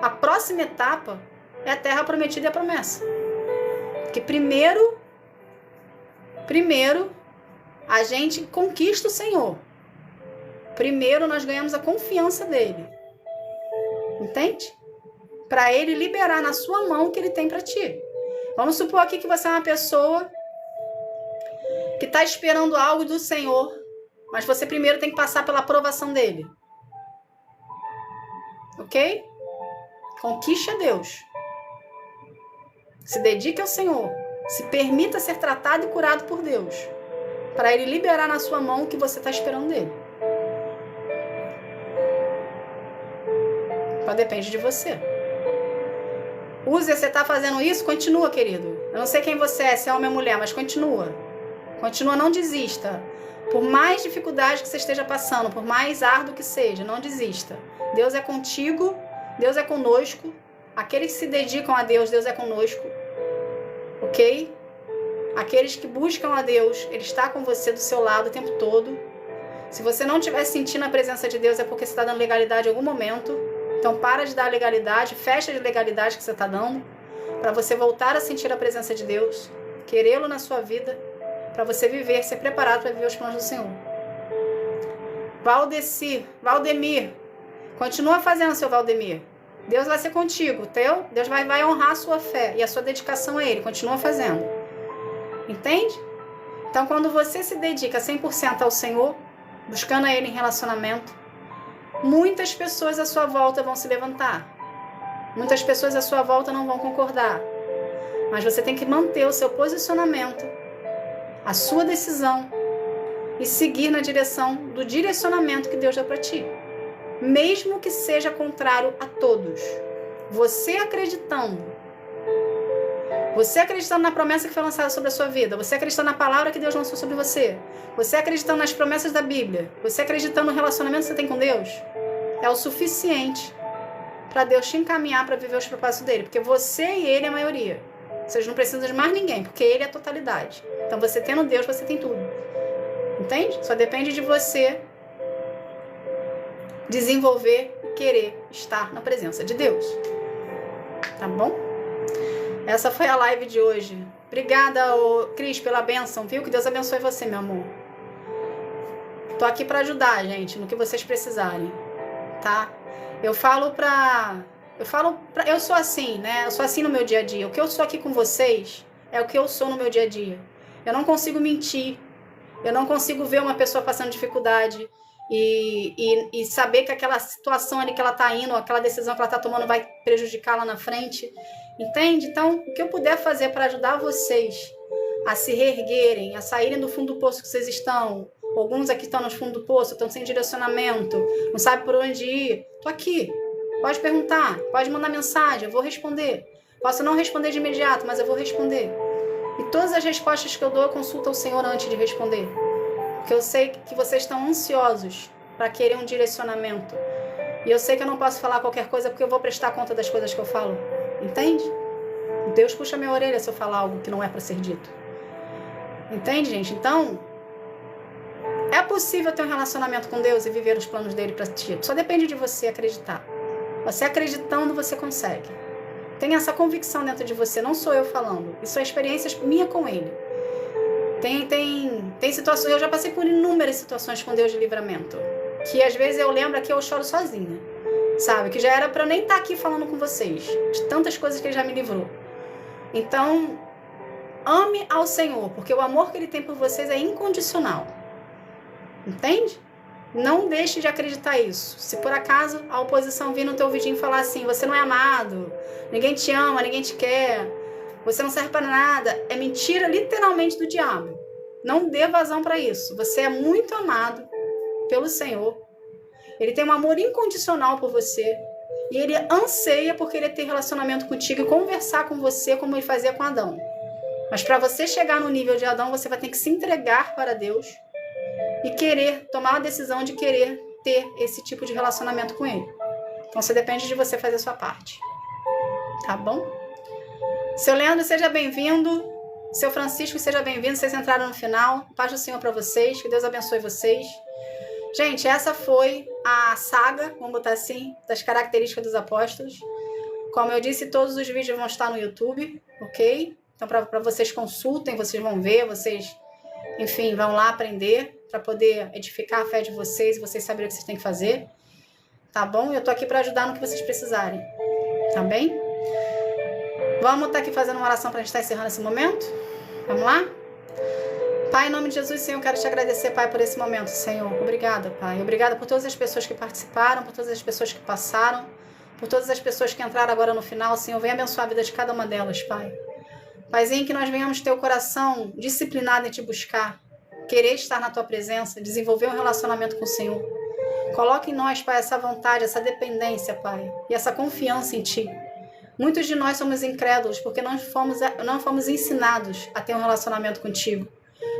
A próxima etapa é a terra prometida e a promessa. Porque primeiro a gente conquista o Senhor. Primeiro nós ganhamos a confiança dEle. Entende? Para Ele liberar na sua mão o que Ele tem para ti. Vamos supor aqui que você é uma pessoa que está esperando algo do Senhor, mas você primeiro tem que passar pela aprovação dEle. Ok? Conquiste a Deus. Se dedique ao Senhor. Se permita ser tratado e curado por Deus, para Ele liberar na sua mão o que você está esperando dEle. Só depende de você. Você está fazendo isso? Continua, querido. Eu não sei quem você é, se é homem ou mulher, mas continua. Continua, não desista. Por mais dificuldade que você esteja passando, por mais árduo que seja, não desista. Deus é contigo, Deus é conosco. Aqueles que se dedicam a Deus, Deus é conosco. Ok? Aqueles que buscam a Deus, Ele está com você do seu lado o tempo todo. Se você não estiver sentindo a presença de Deus, é porque você está dando legalidade em algum momento. Então para de dar legalidade, fecha de legalidade que você está dando, para você voltar a sentir a presença de Deus, querê-lo na sua vida, para você viver, ser preparado para viver os planos do Senhor. Valdemir, continua fazendo, seu Valdemir. Deus vai ser contigo, Deus vai honrar a sua fé e a sua dedicação a Ele, continua fazendo. Entende? Então quando você se dedica 100% ao Senhor, buscando a Ele em relacionamento, muitas pessoas à sua volta vão se levantar. Muitas pessoas à sua volta não vão concordar. Mas você tem que manter o seu posicionamento, a sua decisão e seguir na direção do direcionamento que Deus deu para ti. Mesmo que seja contrário a todos. Você acreditando na promessa que foi lançada sobre a sua vida, você acreditando na palavra que Deus lançou sobre você, você acreditando nas promessas da Bíblia, você acreditando no relacionamento que você tem com Deus, é o suficiente para Deus te encaminhar para viver os propósitos dele, porque você e ele é a maioria. Vocês não precisam de mais ninguém, porque Ele é a totalidade. Então, você tendo Deus, você tem tudo. Entende? Só depende de você desenvolver e querer estar na presença de Deus. Tá bom? Essa foi a live de hoje. Obrigada, Cris, pela bênção, viu? Que Deus abençoe você, meu amor. Tô aqui para ajudar, gente, no que vocês precisarem, tá? Eu sou assim, né? Eu sou assim no meu dia a dia. O que eu sou aqui com vocês é o que eu sou no meu dia a dia. Eu não consigo mentir. Eu não consigo ver uma pessoa passando dificuldade e saber que aquela situação ali que ela tá indo, aquela decisão que ela tá tomando vai prejudicar lá na frente. Entende? Então, o que eu puder fazer para ajudar vocês a se reerguerem, a saírem do fundo do poço que vocês estão. Alguns aqui estão no fundo do poço, estão sem direcionamento, não sabem por onde ir. Tô aqui. Pode perguntar, pode mandar mensagem, eu vou responder. Posso não responder de imediato, mas eu vou responder. E todas as respostas que eu dou, eu consulto ao Senhor antes de responder. Porque eu sei que vocês estão ansiosos para querer um direcionamento. E eu sei que eu não posso falar qualquer coisa porque eu vou prestar conta das coisas que eu falo. Entende? Deus puxa minha orelha se eu falar algo que não é para ser dito. Entende, gente? Então, é possível ter um relacionamento com Deus e viver os planos dele para ti. Só depende de você acreditar. Você acreditando, você consegue. Tem essa convicção dentro de você, não sou eu falando. Isso é experiências minha com ele. Tem situações, eu já passei por inúmeras situações com Deus de livramento. Que às vezes eu lembro que eu choro sozinha. Sabe? Que já era para eu nem estar aqui falando com vocês. De tantas coisas que ele já me livrou. Então, ame ao Senhor, porque o amor que ele tem por vocês é incondicional. Entende? Não deixe de acreditar isso. Se por acaso a oposição vir no teu ouvidinho e falar assim, você não é amado, ninguém te ama, ninguém te quer, você não serve para nada, é mentira literalmente do diabo. Não dê vazão para isso. Você é muito amado pelo Senhor. Ele tem um amor incondicional por você. E ele anseia por querer ter relacionamento contigo e conversar com você como ele fazia com Adão. Mas para você chegar no nível de Adão, você vai ter que se entregar para Deus e querer, tomar a decisão de querer ter esse tipo de relacionamento com ele. Então, você depende de você fazer a sua parte. Tá bom? Seu Leandro, seja bem-vindo. Seu Francisco, seja bem-vindo. Vocês entraram no final. Paz do Senhor para vocês. Que Deus abençoe vocês. Gente, essa foi a saga, vamos botar assim, das características dos apóstolos. Como eu disse, todos os vídeos vão estar no YouTube, ok? Então, para vocês consultem, vocês vão ver, vocês, enfim, vão lá aprender para poder edificar a fé de vocês e vocês saberem o que vocês têm que fazer. Tá bom? Eu tô aqui para ajudar no que vocês precisarem. Tá bem? Vamos estar aqui fazendo uma oração para a gente estar encerrando esse momento? Vamos lá? Pai, em nome de Jesus, Senhor, eu quero te agradecer, Pai, por esse momento, Senhor. Obrigada, Pai. Obrigada por todas as pessoas que participaram, por todas as pessoas que passaram, por todas as pessoas que entraram agora no final, Senhor. Venha abençoar a vida de cada uma delas, Pai. Paizinho, que nós venhamos ter o coração disciplinado em te buscar, querer estar na tua presença, desenvolver um relacionamento com o Senhor. Coloque em nós, Pai, essa vontade, essa dependência, Pai, e essa confiança em ti. Muitos de nós somos incrédulos porque não fomos ensinados a ter um relacionamento contigo.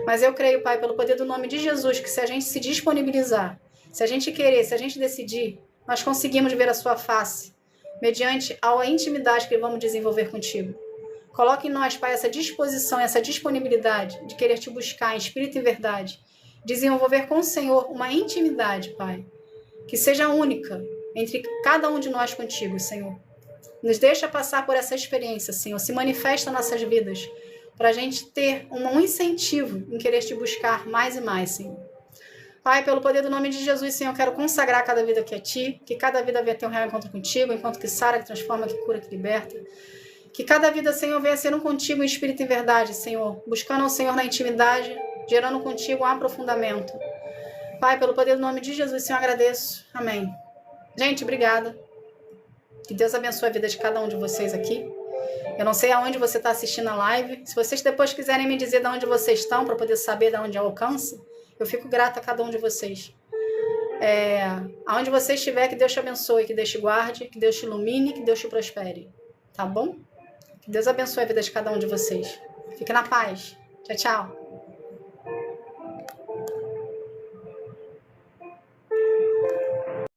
Mas eu creio, Pai, pelo poder do nome de Jesus, que se a gente se disponibilizar, se a gente querer, se a gente decidir, nós conseguimos ver a sua face, mediante a intimidade que vamos desenvolver contigo. Coloque em nós, Pai, essa disposição, essa disponibilidade de querer te buscar em espírito e verdade. Desenvolver com o Senhor uma intimidade, Pai, que seja única entre cada um de nós contigo, Senhor. Nos deixa passar por essa experiência, Senhor. Se manifesta nas nossas vidas, para a gente ter um incentivo em querer te buscar mais e mais, Senhor. Pai, pelo poder do nome de Jesus, Senhor, eu quero consagrar cada vida aqui a Ti, que cada vida venha ter um real encontro contigo, enquanto que sara, que transforma, que cura, que liberta. Que cada vida, Senhor, venha ser um contigo em espírito e verdade, Senhor, buscando ao Senhor na intimidade, gerando contigo um aprofundamento. Pai, pelo poder do nome de Jesus, Senhor, eu agradeço. Amém. Gente, obrigada. Que Deus abençoe a vida de cada um de vocês aqui. Eu não sei aonde você está assistindo a live. Se vocês depois quiserem me dizer de onde vocês estão, para poder saber de onde eu alcanço, eu fico grata a cada um de vocês. Aonde você estiver, que Deus te abençoe, que Deus te guarde, que Deus te ilumine, que Deus te prospere. Tá bom? Que Deus abençoe a vida de cada um de vocês. Fique na paz. Tchau, tchau.